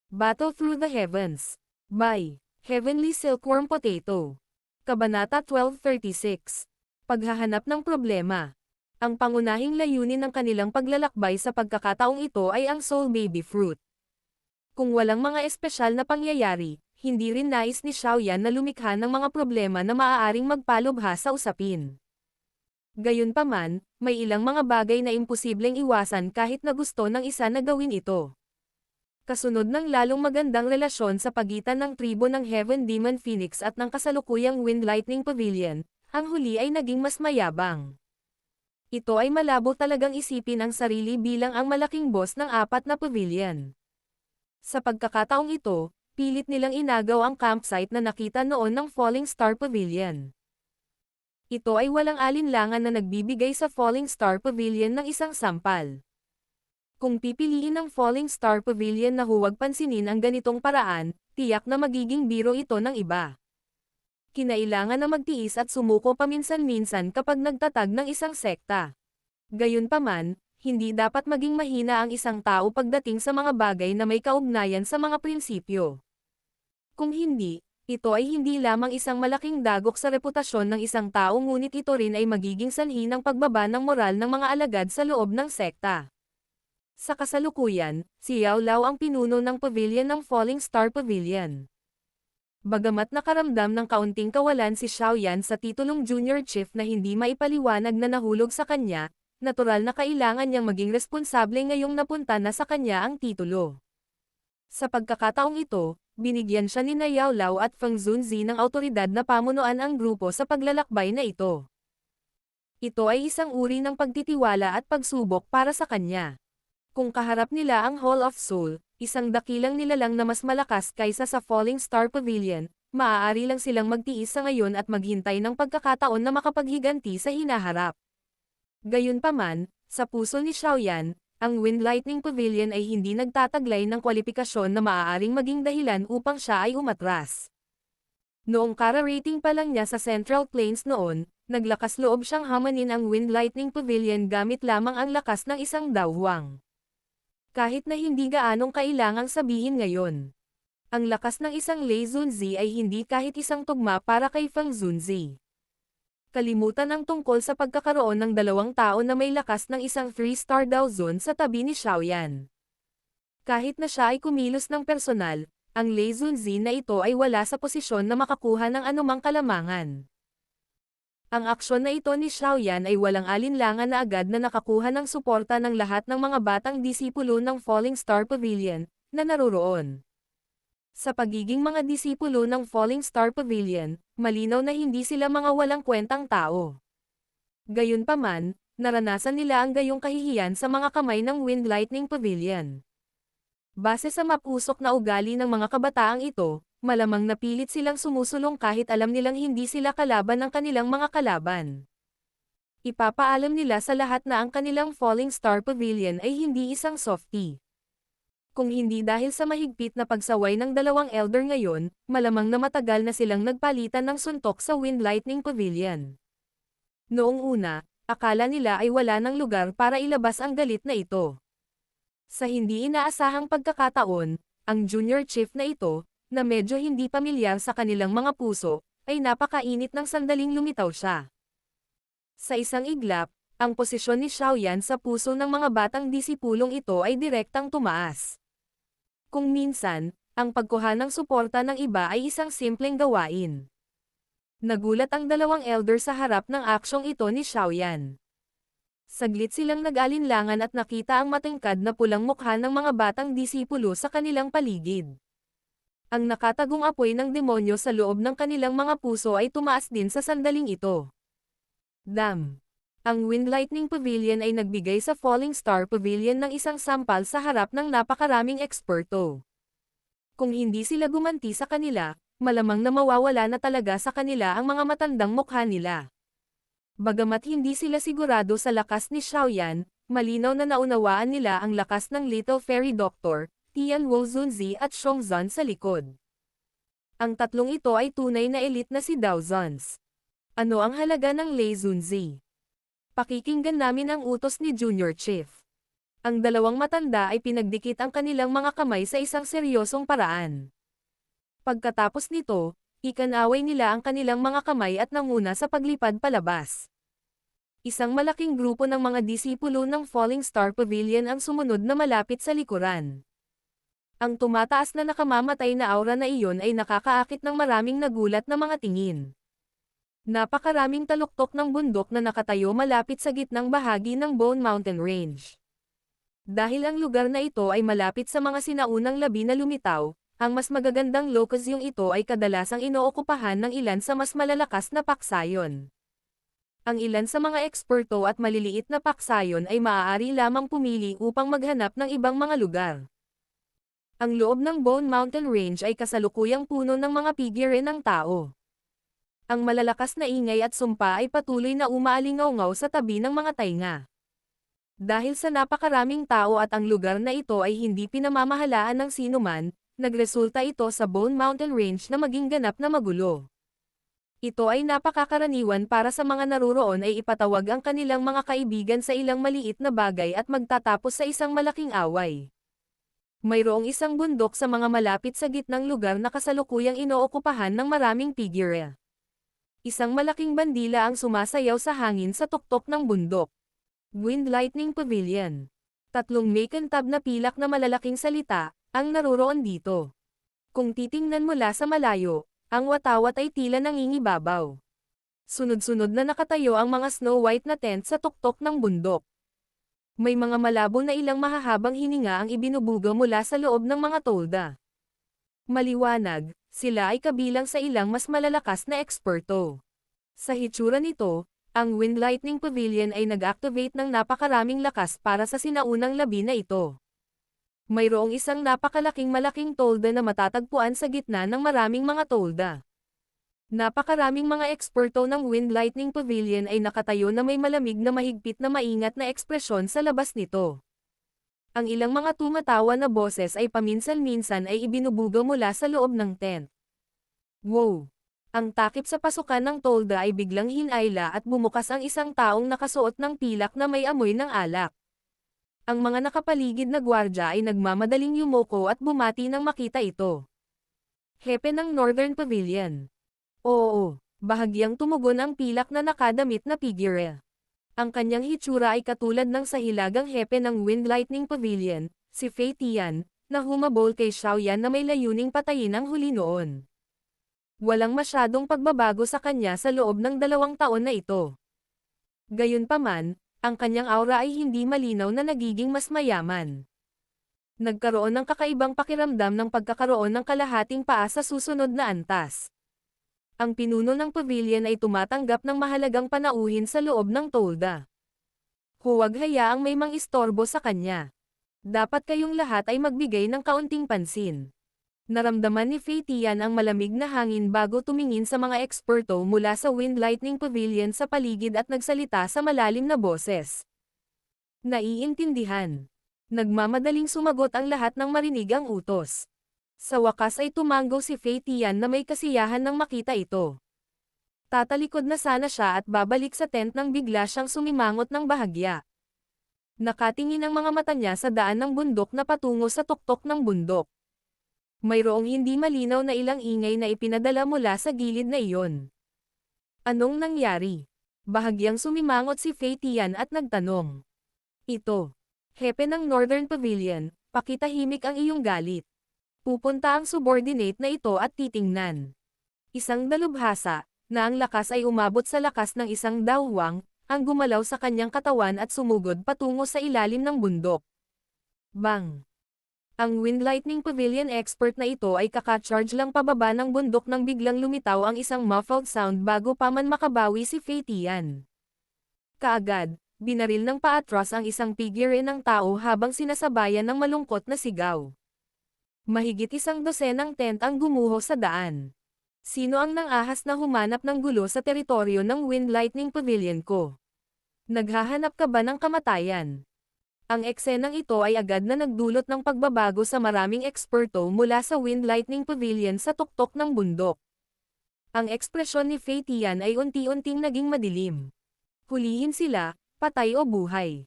Battle Through the Heavens. By Heavenly Silkworm Potato. Kabanata 1236. Paghahanap ng problema. Ang pangunahing layunin ng kanilang paglalakbay sa pagkakataong ito ay ang Soul Baby Fruit. Kung walang mga espesyal na pangyayari, hindi rin nais ni Xiaoyan na lumikha ng mga problema na maaaring magpalubha sa usapin. Gayunpaman, may ilang mga bagay na imposibleng iwasan kahit na gusto ng isa na gawin ito. Kasunod ng lalong magandang relasyon sa pagitan ng tribo ng Heaven Demon Phoenix at ng kasalukuyang Wind Lightning Pavilion, ang huli ay naging mas mayabang. Ito ay malabo talagang isipin ang sarili bilang ang malaking boss ng apat na pavilion. Sa pagkakataong ito, pilit nilang inagaw ang campsite na nakita noon ng Falling Star Pavilion. Ito ay walang alinlangan na nagbibigay sa Falling Star Pavilion ng isang sampal. Kung pipiliin ng Falling Star Pavilion na huwag pansinin ang ganitong paraan, tiyak na magiging biro ito ng iba. Kinailangan na magtiis at sumuko paminsan-minsan kapag nagtatag ng isang sekta. Gayunpaman, hindi dapat maging mahina ang isang tao pagdating sa mga bagay na may kaugnayan sa mga prinsipyo. Kung hindi, ito ay hindi lamang isang malaking dagok sa reputasyon ng isang tao ngunit ito rin ay magiging sanhi ng pagbaba ng moral ng mga alagad sa loob ng sekta. Sa kasalukuyan, si Yao Lao ang pinuno ng pavilion ng Falling Star Pavilion. Bagamat nakaramdam ng kaunting kawalan si Xiaoyan sa titulong Junior Chief na hindi maipaliwanag na nahulog sa kanya, natural na kailangan niyang maging responsable ngayong napunta na sa kanya ang titulo. Sa pagkakataong ito, binigyan siya ni Yao Lao at Feng Zunzi ng autoridad na pamunuan ang grupo sa paglalakbay na ito. Ito ay isang uri ng pagtitiwala at pagsubok para sa kanya. Kung kaharap nila ang Hall of Soul, isang dakilang nilalang na mas malakas kaysa sa Falling Star Pavilion, maaari lang silang magtiis sa ngayon at maghintay ng pagkakataon na makapaghiganti sa hinaharap. Gayunpaman, sa puso ni Xiaoyan, ang Wind Lightning Pavilion ay hindi nagtataglay ng kwalifikasyon na maaaring maging dahilan upang siya ay umatras. Noong kararating pa lang niya sa Central Plains noon, naglakas loob siyang hamanin ang Wind Lightning Pavilion gamit lamang ang lakas ng isang dawhang. Kahit na hindi gaanong kailangang sabihin ngayon. Ang lakas ng isang Lei Zunzi ay hindi kahit isang tugma para kay Feng Zunzi. Kalimutan ang tungkol sa pagkakaroon ng dalawang tao na may lakas ng isang 3-star Dao Zun sa tabi ni Xiaoyan. Kahit na siya ay kumilos ng personal, ang Lei Zunzi na ito ay wala sa posisyon na makakuha ng anumang kalamangan. Ang aksyon na ito ni Xiaoyan ay walang alinlangan na agad na nakakuha ng suporta ng lahat ng mga batang disipulo ng Falling Star Pavilion na naroroon. Sa pagiging mga disipulo ng Falling Star Pavilion, malinaw na hindi sila mga walang kwentang tao. Gayunpaman, naranasan nila ang gayong kahihiyan sa mga kamay ng Wind Lightning Pavilion. Base sa mapusok na ugali ng mga kabataang ito, malamang napilit silang sumusulong kahit alam nilang hindi sila kalaban ng kanilang mga kalaban. Ipapaalam nila sa lahat na ang kanilang Falling Star Pavilion ay hindi isang softie. Kung hindi dahil sa mahigpit na pagsaway ng dalawang elder ngayon, malamang na matagal na silang nagpalitan ng suntok sa Wind Lightning Pavilion. Noong una, akala nila ay wala ng lugar para ilabas ang galit na ito. Sa hindi inaasahang pagkakataon, ang Junior Chief na ito, na medyo hindi pamilyar sa kanilang mga puso, ay napakainit ng sandaling lumitaw siya. Sa isang iglap, ang posisyon ni Xiaoyan sa puso ng mga batang disipulong ito ay direktang tumaas. Kung minsan, ang pagkuha ng suporta ng iba ay isang simpleng gawain. Nagulat ang dalawang elder sa harap ng aksyong ito ni Xiaoyan. Saglit silang nag-alinlangan at nakita ang matingkad na pulang mukha ng mga batang disipulo sa kanilang paligid. Ang nakatagong apoy ng demonyo sa loob ng kanilang mga puso ay tumaas din sa sandaling ito. Dam! Ang Wind Lightning Pavilion ay nagbigay sa Falling Star Pavilion ng isang sampal sa harap ng napakaraming eksperto. Kung hindi sila gumanti sa kanila, malamang na mawawala na talaga sa kanila ang mga matandang mukha nila. Bagamat hindi sila sigurado sa lakas ni Xiaoyan, malinaw na naunawaan nila ang lakas ng Little Fairy Doctor, Tian Wu Zunzi at Xiongzhan sa likod. Ang tatlong ito ay tunay na elite na si Dao Zuns. Ano ang halaga ng Lei Zunzi? Pakikinggan namin ang utos ni Junior Chief. Ang dalawang matanda ay pinagdikit ang kanilang mga kamay sa isang seryosong paraan. Pagkatapos nito, ikanaway nila ang kanilang mga kamay at nanguna sa paglipad palabas. Isang malaking grupo ng mga disipulo ng Falling Star Pavilion ang sumunod na malapit sa likuran. Ang tumataas na nakamamatay na aura na iyon ay nakakaakit ng maraming nagulat na mga tingin. Napakaraming taluktok ng bundok na nakatayo malapit sa gitnang bahagi ng Bone Mountain Range. Dahil ang lugar na ito ay malapit sa mga sinaunang labi na lumitaw, ang mas magagandang lokasyong ito ay kadalasang inookupahan ng ilan sa mas malalakas na paksayon. Ang ilan sa mga eksperto at maliliit na paksayon ay maaari lamang pumili upang maghanap ng ibang mga lugar. Ang loob ng Bone Mountain Range ay kasalukuyang puno ng mga figure ng tao. Ang malalakas na ingay at sumpa ay patuloy na umaalingaw-ngaw sa tabi ng mga tainga. Dahil sa napakaraming tao at ang lugar na ito ay hindi pinamamahalaan ng sinuman, nagresulta ito sa Bone Mountain Range na maging ganap na magulo. Ito ay napakakaraniwan para sa mga naruroon ay ipatawag ang kanilang mga kaibigan sa ilang maliit na bagay at magtatapos sa isang malaking away. Mayroong isang bundok sa mga malapit sa gitnang lugar na kasalukuyang inookupahan ng maraming figure. Isang malaking bandila ang sumasayaw sa hangin sa tuktok ng bundok. Wind Lightning Pavilion. Tatlong makintab na pilak na malalaking salita, ang naruroon dito. Kung titingnan mula sa malayo, ang watawat ay tila nangingibabaw. Sunod-sunod na nakatayo ang mga snow white na tent sa tuktok ng bundok. May mga malabo na ilang mahahabang hininga ang ibinubuga mula sa loob ng mga tolda. Maliwanag, sila ay kabilang sa ilang mas malalakas na eksperto. Sa hitsura nito, ang Wind Lightning Pavilion ay nag-activate ng napakaraming lakas para sa sinaunang labi na ito. Mayroong isang napakalaking tolda na matatagpuan sa gitna ng maraming mga tolda. Napakaraming mga eksperto ng Wind Lightning Pavilion ay nakatayo na may malamig na mahigpit na maingat na ekspresyon sa labas nito. Ang ilang mga tumatawa na boses ay paminsan-minsan ay ibinubuga mula sa loob ng tent. Wow! Ang takip sa pasukan ng tolda ay biglang hinayla at bumukas ang isang taong nakasuot ng pilak na may amoy ng alak. Ang mga nakapaligid na gwardya ay nagmamadaling yumoko at bumati nang makita ito. Hepe ng Northern Pavilion. Oo, bahagyang tumugon ang pilak na nakadamit na figure. Ang kanyang hitsura ay katulad ng sa hilagang hepe ng Wind Lightning Pavilion, si Fei Tian, na humabol kay Xiaoyan na may layuning patayin ang huli noon. Walang masyadong pagbabago sa kanya sa loob ng 2 taon na ito. Gayunpaman, ang kanyang aura ay hindi malinaw na nagiging mas mayaman. Nagkaroon ng kakaibang pakiramdam ng pagkakaroon ng kalahating paa sa susunod na antas. Ang pinuno ng pavilion ay tumatanggap ng mahalagang panauhin sa loob ng tolda. Huwag hayaang may mang-istorbo sa kanya. Dapat kayong lahat ay magbigay ng kaunting pansin. Naramdaman ni Fei Tian ang malamig na hangin bago tumingin sa mga eksperto mula sa Wind Lightning Pavilion sa paligid at nagsalita sa malalim na boses. Naiintindihan. Nagmamadaling sumagot ang lahat ng marinig ang utos. Sa wakas ay tumango si Fei Tian na may kasiyahan nang makita ito. Tatalikod na sana siya at babalik sa tent nang bigla siyang sumimangot ng bahagya. Nakatingin ang mga mata niya sa daan ng bundok na patungo sa tuktok ng bundok. Mayroong hindi malinaw na ilang ingay na ipinadala mula sa gilid na iyon. Anong nangyari? Bahagyang sumimangot si Fei Tian at nagtanong. Ito. Hepe ng Northern Pavilion, pakitahimik ang iyong galit. Pupunta ang subordinate na ito at titingnan. Isang dalubhasa, na ang lakas ay umabot sa lakas ng isang dawwang, ang gumalaw sa kanyang katawan at sumugod patungo sa ilalim ng bundok. Bang! Ang Wind Lightning Pavilion expert na ito ay kaka-charge lang pababa ng bundok nang biglang lumitaw ang isang muffled sound bago pa man makabawi si Fei Tian. Kaagad, binaril ng paatras ang isang figure ng tao habang sinasabayan ng malungkot na sigaw. Mahigit 100 tent ang gumuho sa daan. Sino ang nang-ahas na humanap ng gulo sa teritoryo ng Wind Lightning Pavilion ko? Naghahanap ka ba ng kamatayan? Ang eksenang ito ay agad na nagdulot ng pagbabago sa maraming eksperto mula sa Wind Lightning Pavilion sa tuktok ng bundok. Ang ekspresyon ni Fei Tian ay unti-unting naging madilim. Hulihin sila, patay o buhay.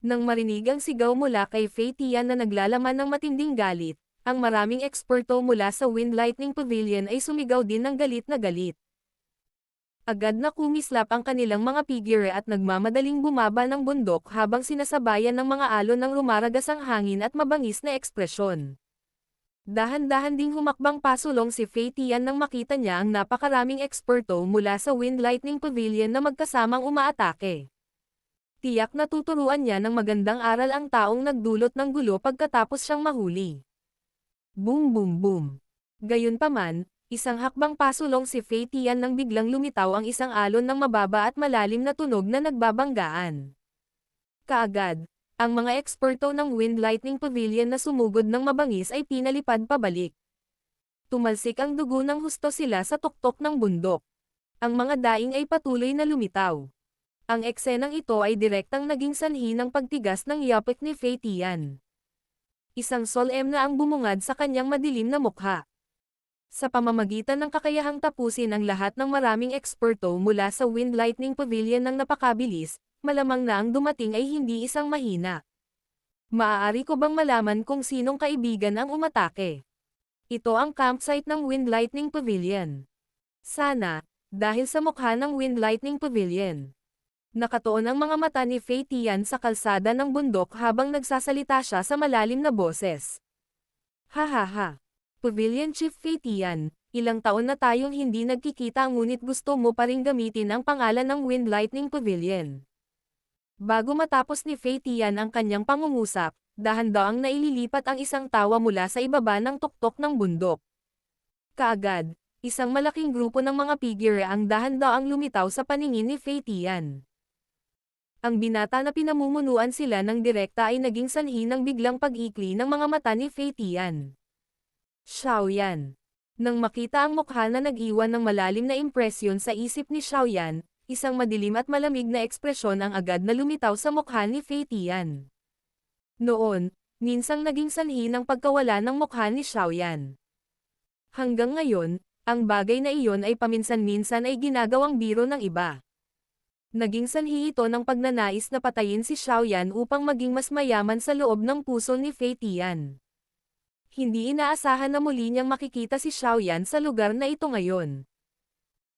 Nang marinig ang sigaw mula kay Fei Tian na naglalaman ng matinding galit, ang maraming eksperto mula sa Wind Lightning Pavilion ay sumigaw din ng galit na galit. Agad na kumislap ang kanilang mga figure at nagmamadaling bumaba ng bundok habang sinasabayan ng mga alon ng rumaragasang hangin at mabangis na ekspresyon. Dahan-dahan ding humakbang pasulong si Fei Tian nang makita niya ang napakaraming eksperto mula sa Wind Lightning Pavilion na magkasamang umaatake. Tiyak na tuturuan niya ng magandang aral ang taong nagdulot ng gulo pagkatapos siyang mahuli. Boom boom boom. Gayunpaman, isang hakbang pasulong si Fei Tian nang biglang lumitaw ang isang alon ng mababa at malalim na tunog na nagbabanggaan. Kaagad, ang mga eksperto ng Wind Lightning Pavilion na sumugod ng mabangis ay pinalipad pabalik. Tumalsik ang dugo ng husto sila sa tuktok ng bundok. Ang mga daing ay patuloy na lumitaw. Ang eksenang ito ay direktang naging sanhi ng pagtigas ng yapik ni Fei Tian. Isang solemn na ang bumungad sa kanyang madilim na mukha. Sa pamamagitan ng kakayahang tapusin ang lahat ng maraming eksperto mula sa Wind Lightning Pavilion ng napakabilis, malamang na ang dumating ay hindi isang mahina. Maaari ko bang malaman kung sinong kaibigan ang umatake? Ito ang campsite ng Wind Lightning Pavilion. Sana, dahil sa mukha ng Wind Lightning Pavilion. Nakatuon ang mga mata ni Fei Tian sa kalsada ng bundok habang nagsasalita siya sa malalim na boses. Hahaha. Pavilion Chief Fei Tian, ilang taon na tayong hindi nagkikita ngunit gusto mo pa ring gamitin ang pangalan ng Wind Lightning Pavilion. Bago matapos ni Fei Tian ang kanyang pangungusap, dahan-daang naililipat ang isang tawa mula sa ibaba ng tuktok ng bundok. Kaagad, isang malaking grupo ng mga figure ang dahan-daang lumitaw sa paningin ni Fei Tian. Ang binata na pinamumunuan sila ng direkta ay naging sanhi ng biglang pag-ikli ng mga mata ni Fei Tian. Xiaoyan. Nang makita ang mukha na nag-iwan ng malalim na impresyon sa isip ni Xiaoyan, isang madilim at malamig na ekspresyon ang agad na lumitaw sa mukha ni Fei Tian. Noon, minsang naging sanhi ng pagkawala ng mukha ni Xiaoyan. Hanggang ngayon, ang bagay na iyon ay paminsan-minsan ay ginagawang biro ng iba. Naging sanhi ito ng pagnanais na patayin si Xiaoyan upang maging mas mayaman sa loob ng puso ni Fei Tian. Hindi inaasahan na muli niyang makikita si Xiaoyan sa lugar na ito ngayon.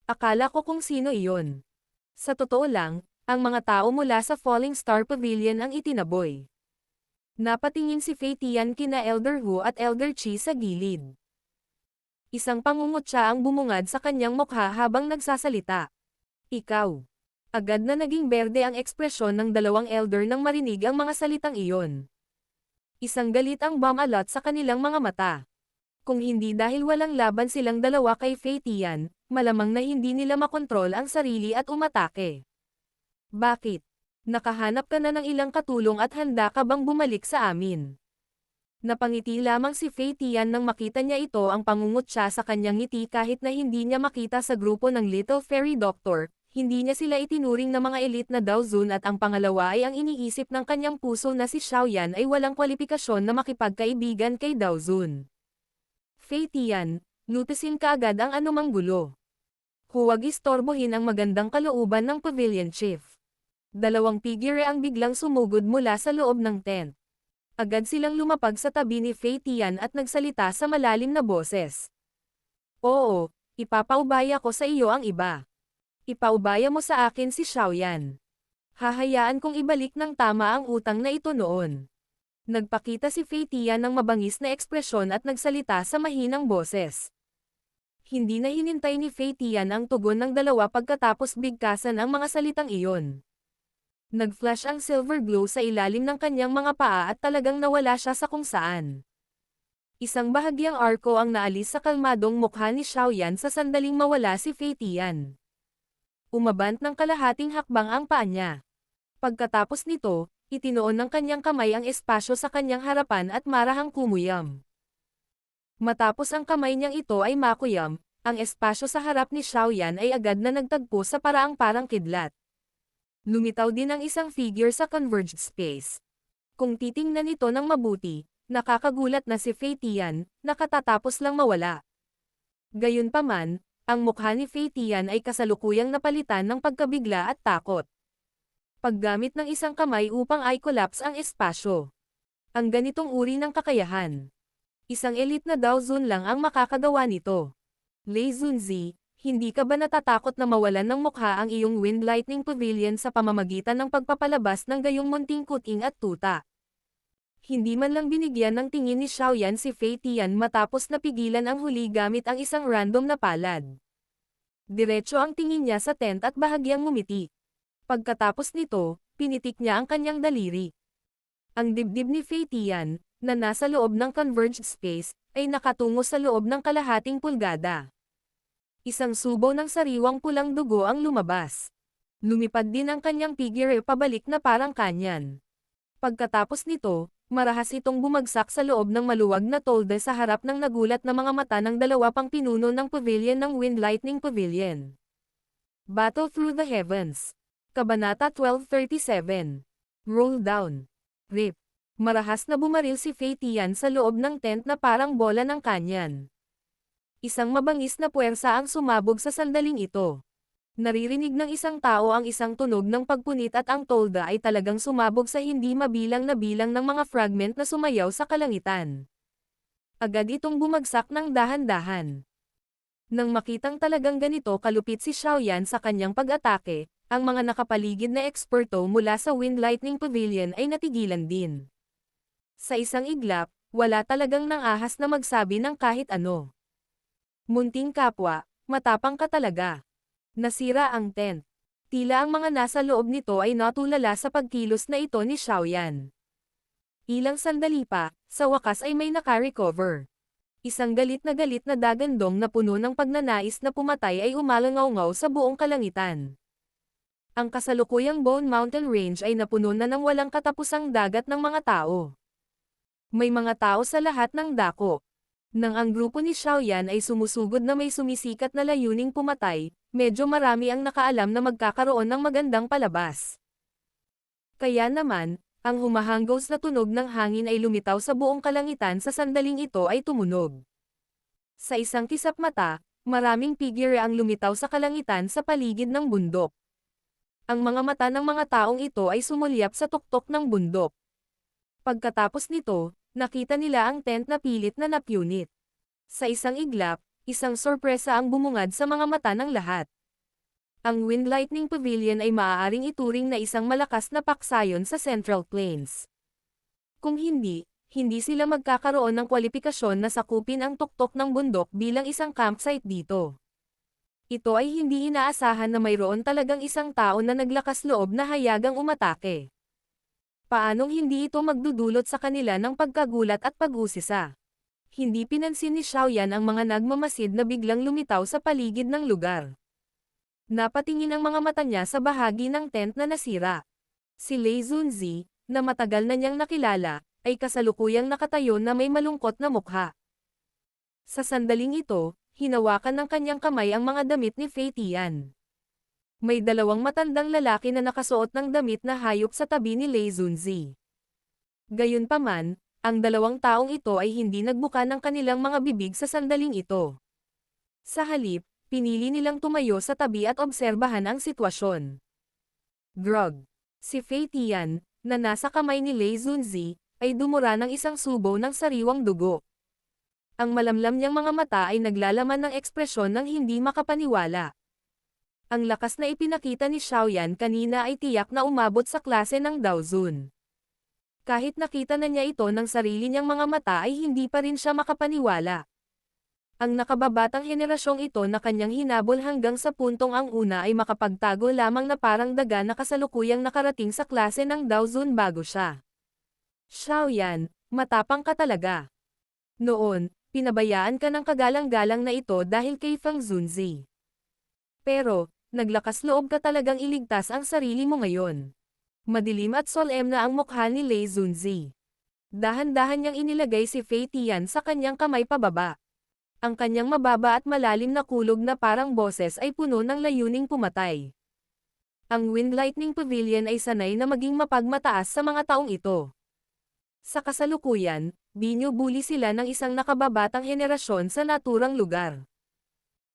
Akala ko kung sino iyon. Sa totoo lang, ang mga tao mula sa Falling Star Pavilion ang itinaboy. Napatingin si Fei Tian kina Elder Hu at Elder Qi sa gilid. Isang pangungutya ang bumungad sa kanyang mukha habang nagsasalita. Ikaw. Agad na naging berde ang ekspresyon ng dalawang elder nang marinig ang mga salitang iyon. Isang galit ang bumalot sa kanilang mga mata. Kung hindi dahil walang laban silang dalawa kay Fei Tian, malamang na hindi nila makontrol ang sarili at umatake. Bakit? Nakahanap ka na ng ilang katulong at handa ka bang bumalik sa amin? Napangiti lamang si Fei Tian nang makita niya ito ang pangungutya sa kanyang ngiti kahit na hindi niya makita sa grupo ng Little Fairy Doctor, hindi niya sila itinuring na mga elite na Daozun at ang pangalawa ay ang iniisip ng kanyang puso na si Xiaoyan ay walang kwalifikasyon na makipagkaibigan kay Daozun. Fei Tian, lutasin kaagad ang anumang gulo. Huwag istorbohin ang magandang kalooban ng Pavilion Chief. Dalawang figure ang biglang sumugod mula sa loob ng tent. Agad silang lumapag sa tabi ni Fei Tian at nagsalita sa malalim na boses. Oo, ipapaubaya ko sa iyo ang iba. Ipaubaya mo sa akin si Xiaoyan. Hahayaan kong ibalik ng tama ang utang na ito noon. Nagpakita si Fei Tian ng mabangis na ekspresyon at nagsalita sa mahinang boses. Hindi na hinintay ni Fei Tian ang tugon ng dalawa pagkatapos bigkasan ang mga salitang iyon. Nag-flash ang silver glow sa ilalim ng kanyang mga paa at talagang nawala siya sa kung saan. Isang bahagyang arko ang naalis sa kalmadong mukha ni Xiaoyan sa sandaling mawala si Fei Tian. Umabant ng kalahating hakbang ang paa niya. Pagkatapos nito, itinoon ng kanyang kamay ang espasyo sa kanyang harapan at marahang kumuyam. Matapos ang kamay niyang ito ay makuyam, ang espasyo sa harap ni Xiaoyan ay agad na nagtagpo sa paraang parang kidlat. Lumitaw din ang isang figure sa converged space. Kung titingnan ito ng mabuti, nakakagulat na si Fei Tian, nakatatapos lang mawala. Gayunpaman, ang mukha ni Fei Tian ay kasalukuyang napalitan ng pagkabigla at takot. paggamit ng isang kamay upang i-collapse ang espasyo. Ang ganitong uri ng kakayahan. Isang elite na Dao Zun lang ang makakagawa nito. Lei Zunzi, hindi ka ba natatakot na mawalan ng mukha ang iyong Wind Lightning Pavilion sa pamamagitan ng pagpapalabas ng gayong munting kuting at tuta? Hindi man lang binigyan ng tingin ni Xiaoyan si Fei Tian matapos napigilan ang huli gamit ang isang random na palad. Diretso ang tingin niya sa tent at bahagyang ngumiti. Pagkatapos nito, pinitik niya ang kanyang daliri. Ang dibdib ni Fei Tian, na nasa loob ng converged space, ay nakatungo sa loob ng kalahating pulgada. Isang subo ng sariwang pulang dugo ang lumabas. Lumipad din ang kanyang figure pabalik na parang kanyan. Pagkatapos nito, marahas itong bumagsak sa loob ng maluwag na tolde sa harap ng nagulat na mga mata ng dalawa pang pinuno ng pavilion ng Wind Lightning Pavilion. Battle Through the Heavens. Kabanata 1237. Roll Down. Rip. Marahas na bumaril si Fei Tian sa loob ng tent na parang bola ng kanyan. Isang mabangis na puwersa ang sumabog sa sandaling ito. Naririnig ng isang tao ang isang tunog ng pagpunit at ang tolda ay talagang sumabog sa hindi mabilang na bilang ng mga fragment na sumayaw sa kalangitan. Agad itong bumagsak ng dahan-dahan. Nang makitang talagang ganito kalupit si Xiaoyan sa kanyang pag-atake, ang mga nakapaligid na eksperto mula sa Wind Lightning Pavilion ay natigilan din. Sa isang iglap, wala talagang nang-ahas na magsabi ng kahit ano. Munting kapwa, matapang ka talaga. Nasira ang tent. Tila ang mga nasa loob nito ay natulala sa pagkilos na ito ni Xiaoyan. Ilang sandali pa, sa wakas ay may naka-recover. Isang galit na dagandong na puno ng pagnanais na pumatay ay umalangaw-ngaw sa buong kalangitan. Ang kasalukuyang Bone Mountain Range ay napuno na ng walang katapusang dagat ng mga tao. May mga tao sa lahat ng dako. Nang ang grupo ni Xiaoyan ay sumusugod na may sumisikat na layuning pumatay, medyo marami ang nakaalam na magkakaroon ng magandang palabas. Kaya naman, ang humahanggos na tunog ng hangin ay lumitaw sa buong kalangitan sa sandaling ito ay tumunog. Sa isang kisap mata, maraming figure ang lumitaw sa kalangitan sa paligid ng bundok. Ang mga mata ng mga taong ito ay sumulyap sa tuktok ng bundok. Pagkatapos nito, nakita nila ang tent na pilit na napunit. Sa isang iglap, isang sorpresa ang bumungad sa mga mata ng lahat. Ang Wind Lightning Pavilion ay maaaring ituring na isang malakas na paksayon sa Central Plains. Kung hindi sila magkakaroon ng kwalipikasyon na sakupin ang tuktok ng bundok bilang isang campsite dito. Ito ay hindi inaasahan na mayroon talagang isang tao na naglakas loob na hayagang umatake. Paanong hindi ito magdudulot sa kanila ng pagkagulat at pag-usisa? Hindi pinansin ni Xiaoyan ang mga nagmamasid na biglang lumitaw sa paligid ng lugar. Napatingin ang mga mata niya sa bahagi ng tent na nasira. Si Lei Zunzi, na matagal na niyang nakilala, ay kasalukuyang nakatayo na may malungkot na mukha. Sa sandaling ito, hinawakan ng kanyang kamay ang mga damit ni Fei Tian. May dalawang matandang lalaki na nakasuot ng damit na hayop sa tabi ni Lei Zunzi. Gayunpaman, ang dalawang taong ito ay hindi nagbuka ng kanilang mga bibig sa sandaling ito. Sa halip, pinili nilang tumayo sa tabi at obserbahan ang sitwasyon. Grog. Si Fei Tian, na nasa kamay ni Lei Zunzi, ay dumura ng isang subo ng sariwang dugo. Ang malamlam niyang mga mata ay naglalaman ng ekspresyon ng hindi makapaniwala. Ang lakas na ipinakita ni Xiaoyan kanina ay tiyak na umabot sa klase ng Dao Zun. Kahit nakita na niya ito ng sarili niyang mga mata ay hindi pa rin siya makapaniwala. Ang nakababatang henerasyong ito na kanyang hinabol hanggang sa puntong ang una ay makapagtago lamang na parang daga na kasalukuyang nakarating sa klase ng Dao Zun bago siya. Xiaoyan, matapang ka talaga. Noon, pinabayaan ka ng kagalang-galang na ito dahil kay Feng Zunzi. Pero, naglakas loob ka talagang iligtas ang sarili mo ngayon. Madilim at solemn na ang mukha ni Lei Zunzi. Dahan-dahan niyang inilagay si Fei Tian sa kanyang kamay pababa. Ang kanyang mababa at malalim na kulog na parang boses ay puno ng layuning pumatay. Ang Wind Lightning Pavilion ay sanay na maging mapagmataas sa mga taong ito. Sa kasalukuyan, binubuli sila ng isang nakababatang henerasyon sa naturang lugar.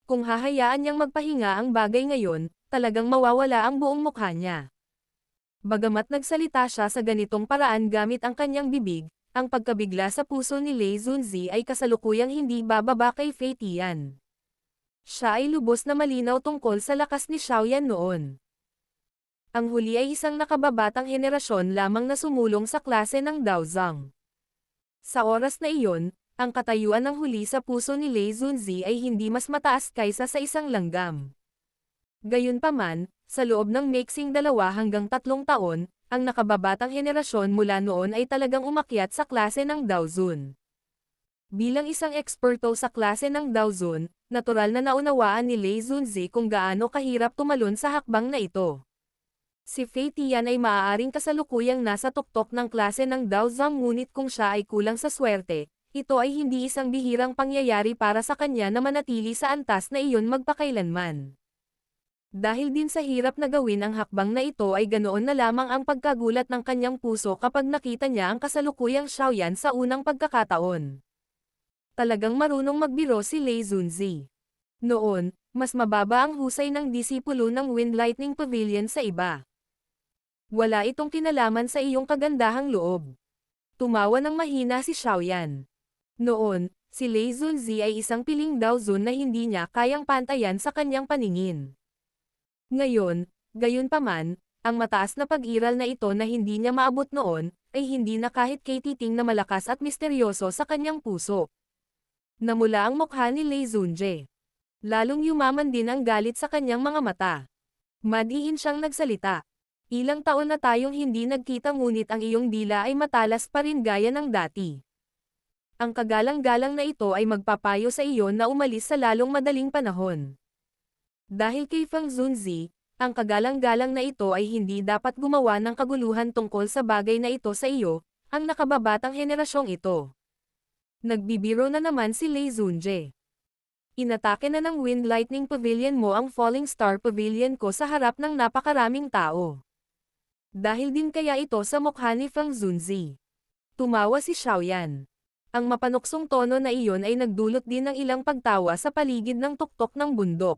Kung hahayaan niyang magpahinga ang bagay ngayon, talagang mawawala ang buong mukha niya. Bagamat nagsalita siya sa ganitong paraan gamit ang kanyang bibig, ang pagkabigla sa puso ni Lei Zunzi ay kasalukuyang hindi bababa kay Fei Tian. Siya ay lubos na malinaw tungkol sa lakas ni Xiaoyan noon. Ang huli ay isang nakababatang henerasyon lamang na sumulong sa klase ng Daozang. Sa oras na iyon, ang katayuan ng huli sa puso ni Lei Zunzi ay hindi mas mataas kaysa sa isang langgam. Gayunpaman, sa loob ng maiksing 2 hanggang 3 taon, ang nakababatang henerasyon mula noon ay talagang umakyat sa klase ng Daozun. Bilang isang eksperto sa klase ng Daozun, natural na naunawaan ni Lei Zunzi kung gaano kahirap tumalon sa hakbang na ito. Si Fei Tian ay maaaring kasalukuyang nasa tuktok ng klase ng Daozang ngunit kung siya ay kulang sa swerte, ito ay hindi isang bihirang pangyayari para sa kanya na manatili sa antas na iyon magpakailanman. Dahil din sa hirap na gawin ang hakbang na ito ay ganoon na lamang ang pagkagulat ng kanyang puso kapag nakita niya ang kasalukuyang Xiaoyan sa unang pagkakataon. Talagang marunong magbiro si Lei Zunzi. Noon, mas mababa ang husay ng disipulo ng Wind Lightning Pavilion sa iba. Wala itong kinalaman sa iyong kagandahang loob. Tumawa ng mahina si Xiaoyan. Noon, si Lei Zunzi ay isang piling Daozun na hindi niya kayang pantayan sa kanyang paningin. Ngayon, gayunpaman, ang mataas na pag-iral na ito na hindi niya maabot noon, ay hindi na kahit kay titing na malakas at misteryoso sa kanyang puso. Namula ang mukha ni Lei Zunji. Lalong yumaman din ang galit sa kanyang mga mata. Madiin siyang nagsalita. Ilang taon na tayong hindi nagkita ngunit ang iyong dila ay matalas pa rin gaya ng dati. Ang kagalang-galang na ito ay magpapayo sa iyo na umalis sa lalong madaling panahon. Dahil kay Feng Zunzi, ang kagalang-galang na ito ay hindi dapat gumawa ng kaguluhan tungkol sa bagay na ito sa iyo, ang nakababatang henerasyong ito. Nagbibiro na naman si Lei Zunji. Inatake na ng Wind Lightning Pavilion mo ang Falling Star Pavilion ko sa harap ng napakaraming tao. Dahil din kaya ito sa mukha ni Feng Zunzi. Tumawa si Xiaoyan. Ang mapanuksong tono na iyon ay nagdulot din ng ilang pagtawa sa paligid ng tuktok ng bundok.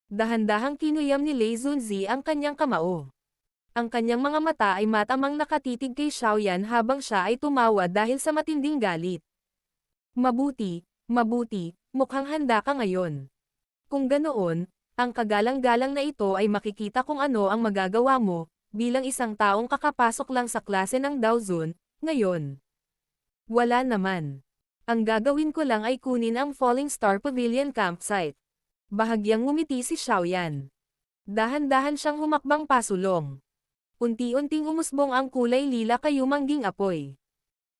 Dahan-dahang kinuyam ni Lei Zunzi ang kanyang kamao. Ang kanyang mga mata ay matamang nakatitig kay Xiaoyan habang siya ay tumawa dahil sa matinding galit. Mabuti, mukhang handa ka ngayon. Kung ganoon, ang kagalang-galang na ito ay makikita kung ano ang magagawa mo, bilang isang taong kakapasok lang sa klase ng Daozun, ngayon. Wala naman. Ang gagawin ko lang ay kunin ang Falling Star Pavilion campsite. Bahagyang ngumiti si Xiaoyan. Dahan-dahan siyang humakbang pasulong. Unti-unting umusbong ang kulay lila kayumangging apoy.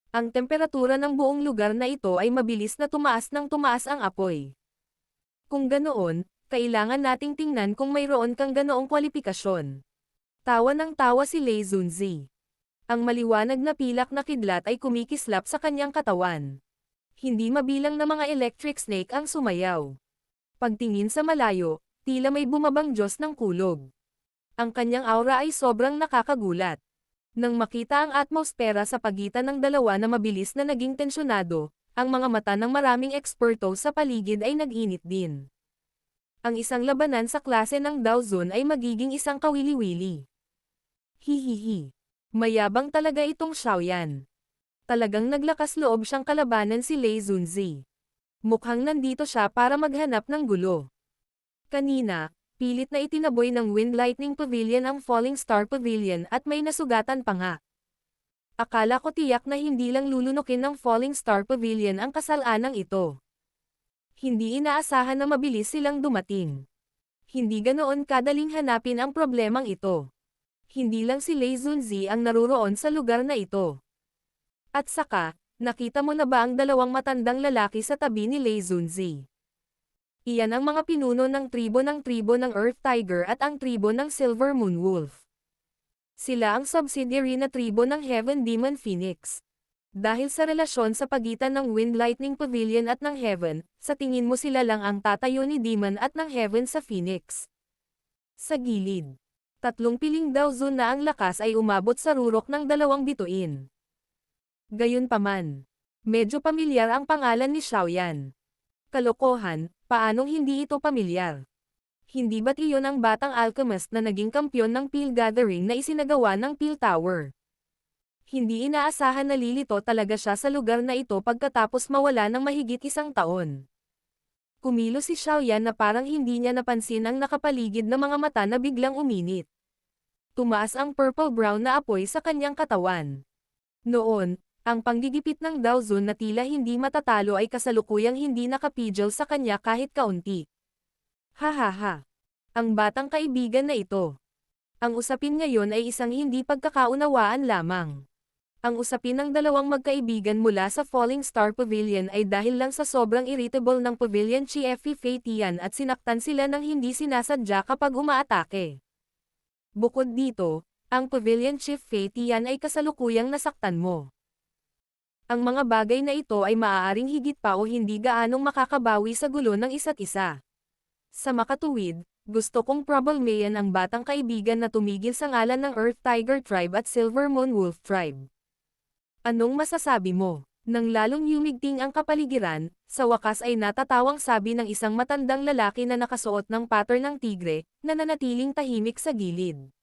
Ang temperatura ng buong lugar na ito ay mabilis na tumaas ng tumaas ang apoy. Kung ganoon, kailangan nating tingnan kung mayroon kang ganoong kwalipikasyon. Tawa ng tawa si Lei Zunzi. Ang maliwanag na pilak na kidlat ay kumikislap sa kanyang katawan. Hindi mabilang na mga electric snake ang sumayaw. Pagtingin sa malayo, tila may bumabang Diyos ng kulog. Ang kanyang aura ay sobrang nakakagulat. Nang makita ang atmosfera sa pagitan ng dalawa na mabilis na naging tensyonado, ang mga mata ng maraming eksperto sa paligid ay nag-init din. Ang isang labanan sa klase ng Daozun ay magiging isang kawili-wili. Hihihi. Mayabang talaga itong Xiaoyan. Talagang naglakas loob siyang kalabanan si Lei Zunzi. Mukhang nandito siya para maghanap ng gulo. Kanina, pilit na itinaboy ng Wind Lightning Pavilion ang Falling Star Pavilion at may nasugatan pa nga. Akala ko tiyak na hindi lang lulunukin ng Falling Star Pavilion ang kasalanang ito. Hindi inaasahan na mabilis silang dumating. Hindi ganoon kadaling hanapin ang problemang ito. Hindi lang si Lei Zunzi ang naruroon sa lugar na ito. At saka, nakita mo na ba ang dalawang matandang lalaki sa tabi ni Lei Zunzi? Iyan ang mga pinuno ng tribo ng Earth Tiger at ang tribo ng Silver Moon Wolf. Sila ang subsidiary na tribo ng Heaven Demon Phoenix. Dahil sa relasyon sa pagitan ng Wind Lightning Pavilion at ng Heaven, sa tingin mo sila lang ang tatayo ni Demon at ng Heaven sa Phoenix. Sa gilid. 3 piling Daozun na ang lakas ay umabot sa rurok ng 2 bituin. Gayunpaman, medyo pamilyar ang pangalan ni Xiaoyan. Kalokohan, paanong hindi ito pamilyar? Hindi ba't iyon ang batang alchemist na naging kampyon ng Peel Gathering na isinagawa ng Peel Tower? Hindi inaasahan na lilito talaga siya sa lugar na ito pagkatapos mawala ng mahigit 1 taon. Kumilos si Xiaoyan na parang hindi niya napansin ang nakapaligid na mga mata na biglang uminit. Tumaas ang purple-brown na apoy sa kanyang katawan. Noon, ang panggigipit ng Daozun na tila hindi matatalo ay kasalukuyang hindi nakapigil sa kanya kahit kaunti. Hahaha. Ang batang kaibigan na ito. Ang usapin ngayon ay isang hindi pagkakaunawaan lamang. Ang usapin ng dalawang magkaibigan mula sa Falling Star Pavilion ay dahil lang sa sobrang irritable ng Pavilion Chief Fei Tian at sinaktan sila ng hindi sinasadya kapag umaatake. Bukod dito, ang Pavilion Chief Fei Tian ay kasalukuyang nasaktan mo. Ang mga bagay na ito ay maaaring higit pa o hindi gaanong makakabawi sa gulo ng isa't isa. Sa makatuwid, gusto kong problemayan ang batang kaibigan na tumigil sa ngalan ng Earth Tiger Tribe at Silver Moon Wolf Tribe. Anong masasabi mo? Nang lalong yumigting ang kapaligiran, sa wakas ay natatawang sabi ng isang matandang lalaki na nakasuot ng pattern ng tigre, na nanatiling tahimik sa gilid.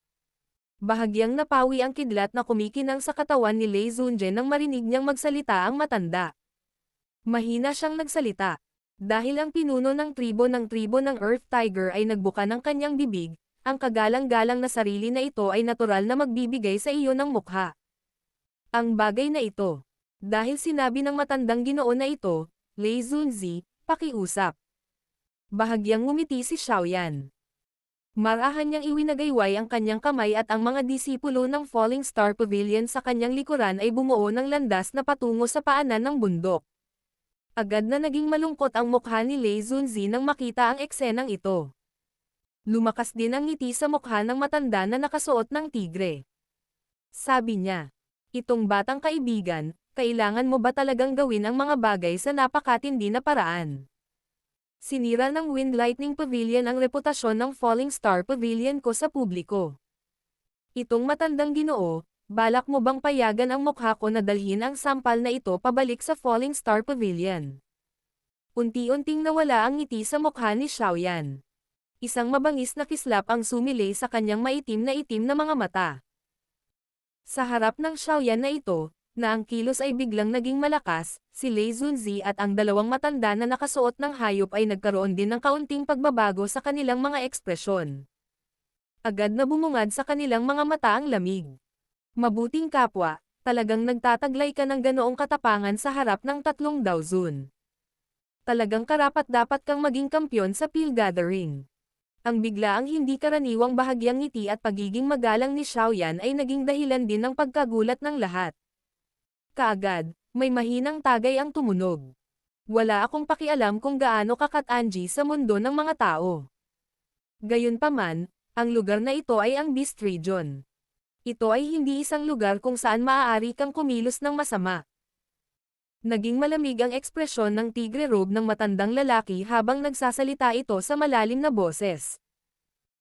Bahagyang napawi ang kidlat na kumikinang sa katawan ni Lei Zunjie nang marinig niyang magsalita ang matanda. Mahina siyang nagsalita. Dahil ang pinuno ng tribo ng Earth Tiger ay nagbuka ng kanyang bibig, ang kagalang-galang na sarili na ito ay natural na magbibigay sa iyo ng mukha. Ang bagay na ito. Dahil sinabi ng matandang ginoo na ito, Lei Zunzi, pakiusap. Bahagyang ngumiti si Xiaoyan. Marahan niyang iwinagayway ang kanyang kamay at ang mga disipulo ng Falling Star Pavilion sa kanyang likuran ay bumuo ng landas na patungo sa paanan ng bundok. Agad na naging malungkot ang mukha ni Lei Zunzi nang makita ang eksenang ito. Lumakas din ang ngiti sa mukha ng matanda na nakasuot ng tigre. Sabi niya, itong batang kaibigan, kailangan mo ba talagang gawin ang mga bagay sa napakatindi na paraan? Sinira ng Wind Lightning Pavilion ang reputasyon ng Falling Star Pavilion ko sa publiko. Itong matandang ginoo, balak mo bang payagan ang mukha ko na dalhin ang sampal na ito pabalik sa Falling Star Pavilion? Unti-unting nawala ang ngiti sa mukha ni Xiaoyan. Isang mabangis na kislap ang sumilay sa kanyang maitim na mga mata. Sa harap ng Xiaoyan na ito, na ang kilos ay biglang naging malakas, si Lei Zunzi at ang dalawang matanda na nakasuot ng hayop ay nagkaroon din ng kaunting pagbabago sa kanilang mga ekspresyon. Agad na bumungad sa kanilang mga mata ang lamig. Mabuting kapwa, talagang nagtataglay ka ng ganoong katapangan sa harap ng 3 Daozun. Talagang karapat-dapat kang maging kampyon sa Peel Gathering. Ang biglaang hindi karaniwang bahagyang ngiti at pagiging magalang ni Xiaoyan ay naging dahilan din ng pagkagulat ng lahat. Kaagad, may mahinang tagay ang tumunog. Wala akong pakialam kung gaano kakatanji sa mundo ng mga tao. Gayunpaman, ang lugar na ito ay ang Beast Region. Ito ay hindi isang lugar kung saan maaari kang kumilos ng masama. Naging malamig ang ekspresyon ng tigre robe ng matandang lalaki habang nagsasalita ito sa malalim na boses.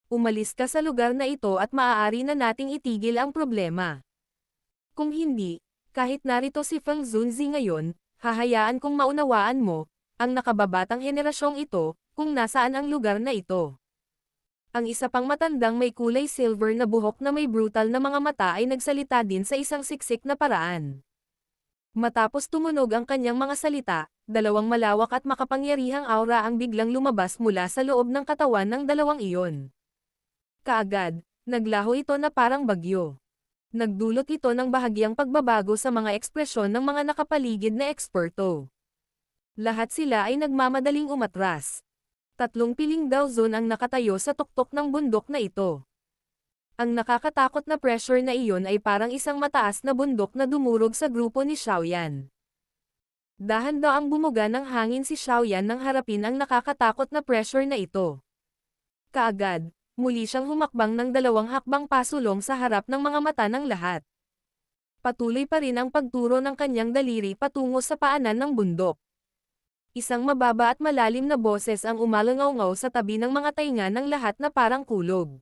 Umalis ka sa lugar na ito at maaari na nating itigil ang problema. Kung hindi, kahit narito si Feng Zunzi ngayon, hahayaan kong maunawaan mo, ang nakababatang henerasyong ito, kung nasaan ang lugar na ito. Ang isa pang matandang may kulay silver na buhok na may brutal na mga mata ay nagsalita din sa isang siksik na paraan. Matapos tumunog ang kanyang mga salita, dalawang malawak at makapangyarihang aura ang biglang lumabas mula sa loob ng katawan ng dalawang iyon. Kaagad, naglaho ito na parang bagyo. Nagdulot ito ng bahagyang pagbabago sa mga ekspresyon ng mga nakapaligid na eksperto. Lahat sila ay nagmamadaling umatras. 3 piling Daozun ang nakatayo sa tuktok ng bundok na ito. Ang nakakatakot na pressure na iyon ay parang isang mataas na bundok na dumurog sa grupo ni Xiaoyan. Dahan-daang bumuga ng hangin si Xiaoyan nang harapin ang nakakatakot na pressure na ito. Kaagad, muli siyang humakbang ng 2 hakbang pasulong sa harap ng mga mata ng lahat. Patuloy pa rin ang pagturo ng kanyang daliri patungo sa paanan ng bundok. Isang mababa at malalim na boses ang umalangaw-ngaw sa tabi ng mga tainga ng lahat na parang kulog.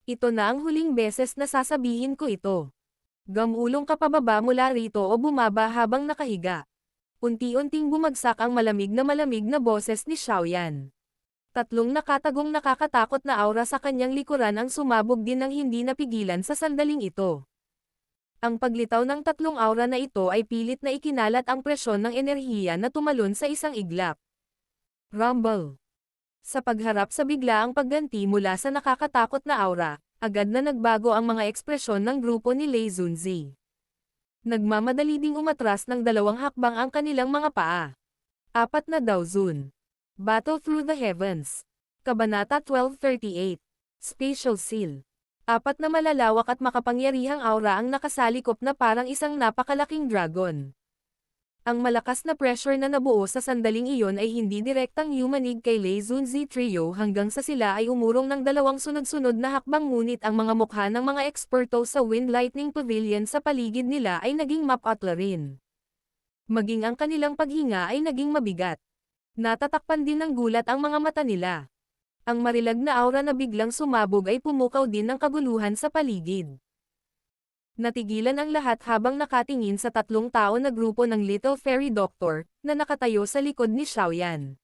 Ito na ang huling beses na sasabihin ko ito. Gamulong ka pababa mula rito o bumaba habang nakahiga. Unti-unting bumagsak ang malamig na boses ni Xiaoyan. Tatlong nakatagong nakakatakot na aura sa kanyang likuran ang sumabog din ng hindi napigilan sa sandaling ito. Ang paglitaw ng tatlong aura na ito ay pilit na ikinalat ang presyon ng enerhiya na tumalon sa isang iglap. Rumble. Sa pagharap sa biglaang pagganti mula sa nakakatakot na aura, agad na nagbago ang mga ekspresyon ng grupo ni Lei Zunzi. Nagmamadali ding umatras ng 2 hakbang ang kanilang mga paa. 4 na Daozun. Battle Through the Heavens. Kabanata 1238. Spatial Seal. 4 na malalawak at makapangyarihang aura ang nakasalikop na parang isang napakalaking dragon. Ang malakas na pressure na nabuo sa sandaling iyon ay hindi direktang yumanig kay Lei Zunzi Trio hanggang sa sila ay umurong ng 2 sunod-sunod na hakbang, ngunit ang mga mukha ng mga eksperto sa Wind Lightning Pavilion sa paligid nila ay naging mapatla rin. Maging ang kanilang paghinga ay naging mabigat. Natatakpan din ng gulat ang mga mata nila. Ang marilag na aura na biglang sumabog ay pumukaw din ng kaguluhan sa paligid. Natigilan ang lahat habang nakatingin sa 3 tao na grupo ng Little Fairy Doctor, na nakatayo sa likod ni Xiaoyan.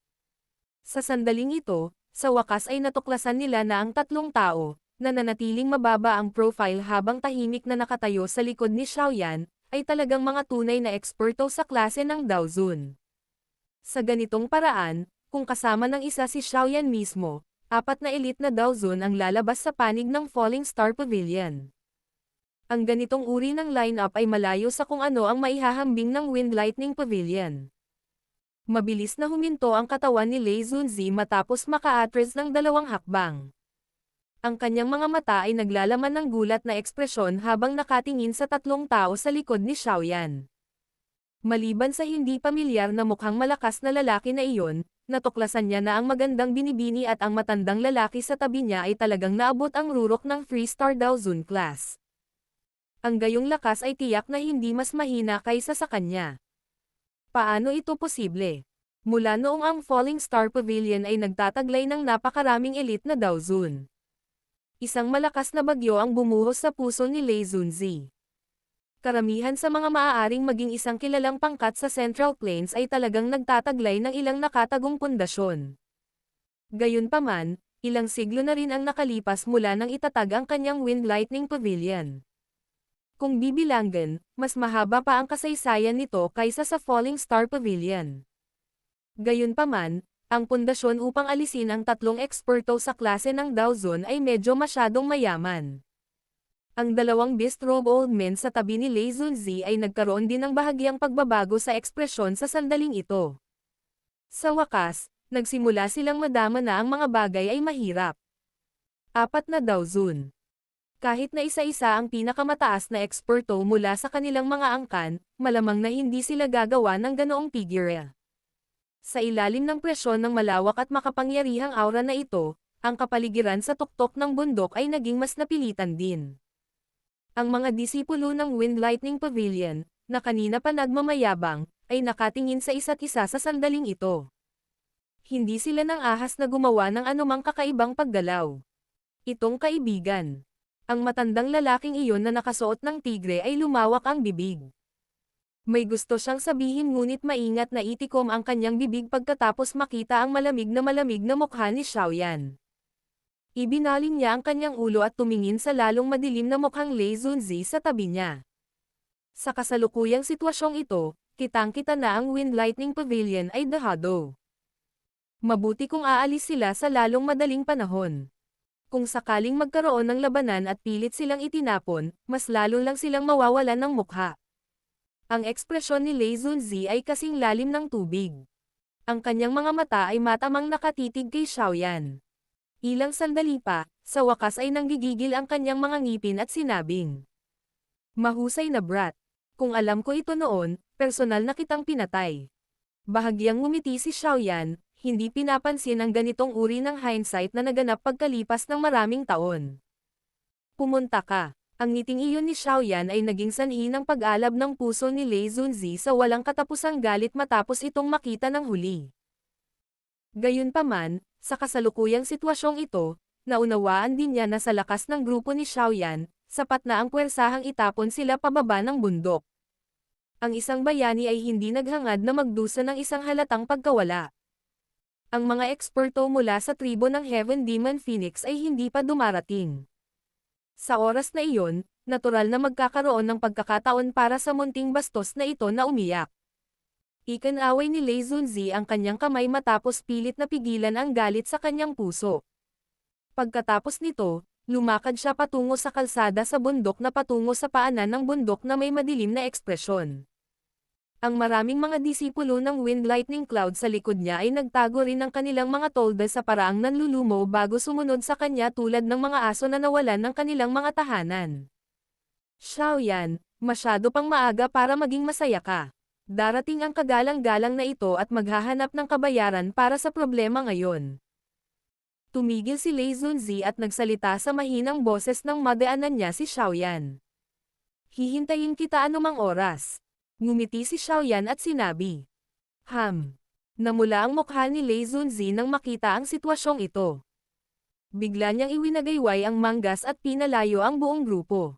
Sa sandaling ito, sa wakas ay natuklasan nila na ang 3 tao, na nanatiling mababa ang profile habang tahimik na nakatayo sa likod ni Xiaoyan, ay talagang mga tunay na eksperto sa klase ng Daozun. Sa ganitong paraan, kung kasama ng isa si Xiaoyan mismo, 4 na elite na Daozun ang lalabas sa panig ng Falling Star Pavilion. Ang ganitong uri ng lineup ay malayo sa kung ano ang maihahambing ng Wind Lightning Pavilion. Mabilis na huminto ang katawan ni Lei Zunzi matapos maka-atres ng 2 hakbang. Ang kanyang mga mata ay naglalaman ng gulat na ekspresyon habang nakatingin sa 3 tao sa likod ni Xiaoyan. Maliban sa hindi pamilyar na mukhang malakas na lalaki na iyon, natuklasan niya na ang magandang binibini at ang matandang lalaki sa tabi niya ay talagang naabot ang rurok ng 3-star Daozun class. Ang gayong lakas ay tiyak na hindi mas mahina kaysa sa kanya. Paano ito posible? Mula noong ang Falling Star Pavilion ay nagtataglay ng napakaraming elite na Daozun. Isang malakas na bagyo ang bumuhos sa puso ni Lei Zunzi. Karamihan sa mga maaaring maging isang kilalang pangkat sa Central Plains ay talagang nagtataglay ng ilang nakatagong pundasyon. Gayunpaman, ilang siglo na rin ang nakalipas mula nang itatag ang kanyang Wind Lightning Pavilion. Kung bibilangin, mas mahaba pa ang kasaysayan nito kaysa sa Falling Star Pavilion. Gayunpaman, ang pundasyon upang alisin ang 3 eksperto sa klase ng Daozun ay medyo masyadong mayaman. Ang 2 Beast Robe Old Men sa tabi ni Lei Zunzi ay nagkaroon din ng bahagyang pagbabago sa ekspresyon sa sandaling ito. Sa wakas, nagsimula silang madama na ang mga bagay ay mahirap. 4 na Daozun. Kahit na isa-isa ang pinakamataas na eksperto mula sa kanilang mga angkan, malamang na hindi sila gagawa ng ganoong figure. Sa ilalim ng presyon ng malawak at makapangyarihang aura na ito, ang kapaligiran sa tuktok ng bundok ay naging mas napilitan din. Ang mga disipulo ng Wind Lightning Pavilion, na kanina pa nagmamayabang, ay nakatingin sa isa't isa sa sandaling ito. Hindi sila nang ahas na gumawa ng anumang kakaibang paggalaw. Itong kaibigan. Ang matandang lalaking iyon na nakasuot ng tigre ay lumawak ang bibig. May gusto siyang sabihin ngunit maingat na itikom ang kanyang bibig pagkatapos makita ang malamig na mukha ni Xiaoyan. Ibinaling niya ang kanyang ulo at tumingin sa lalong madilim na mukhang Lei Zunzi sa tabi niya. Sa kasalukuyang sitwasyong ito, kitang-kita na ang Wind Lightning Pavilion ay dahado. Mabuti kung aalis sila sa lalong madaling panahon. Kung sakaling magkaroon ng labanan at pilit silang itinapon, mas lalo lang silang mawawalan ng mukha. Ang ekspresyon ni Lei Zunzi ay kasing lalim ng tubig. Ang kanyang mga mata ay matamang nakatitig kay Xiaoyan. Ilang sandali pa, sa wakas ay nanggigigil ang kanyang mga ngipin at sinabing, "Mahusay na brat. Kung alam ko ito noon, personal na kitang pinatay." Bahagyang ngumiti si Xiaoyan, hindi pinapansin ang ganitong uri ng hindsight na naganap pagkalipas ng maraming taon. "Pumunta ka." Ang ngiting iyon ni Xiaoyan ay naging sanhi ng pag-alab ng puso ni Lei Zunzi sa walang katapusang galit matapos itong makita ng huli. Gayunpaman, sa kasalukuyang sitwasyong ito, naunawaan din niya na sa lakas ng grupo ni Xiaoyan, sapat na ang puwersahang itapon sila pababa ng bundok. Ang isang bayani ay hindi naghangad na magdusa ng isang halatang pagkawala. Ang mga eksperto mula sa tribo ng Heaven Demon Phoenix ay hindi pa dumarating. Sa oras na iyon, natural na magkakaroon ng pagkakataon para sa munting bastos na ito na umiyak. Ikinaway ni Lei Zunzi ang kanyang kamay matapos pilit na pigilan ang galit sa kanyang puso. Pagkatapos nito, lumakad siya patungo sa kalsada sa bundok na patungo sa paanan ng bundok na may madilim na ekspresyon. Ang maraming mga disipulo ng Wind Lightning Cloud sa likod niya ay nagtago rin ng kanilang mga tolda sa paraang nanlulumo bago sumunod sa kanya tulad ng mga aso na nawalan ng kanilang mga tahanan. Xiaoyan, masyado pang maaga para maging masaya ka. Darating ang kagalang-galang na ito at maghahanap ng kabayaran para sa problema ngayon. Tumigil si Lei Zunzi at nagsalita sa mahinang boses nang madaanan niya si Xiaoyan. Hihintayin kita anumang oras. Ngumiti si Xiaoyan at sinabi. Namula ang mukha ni Lei Zunzi nang makita ang sitwasyong ito. Bigla niyang iwinagayway ang manggas at pinalayo ang buong grupo.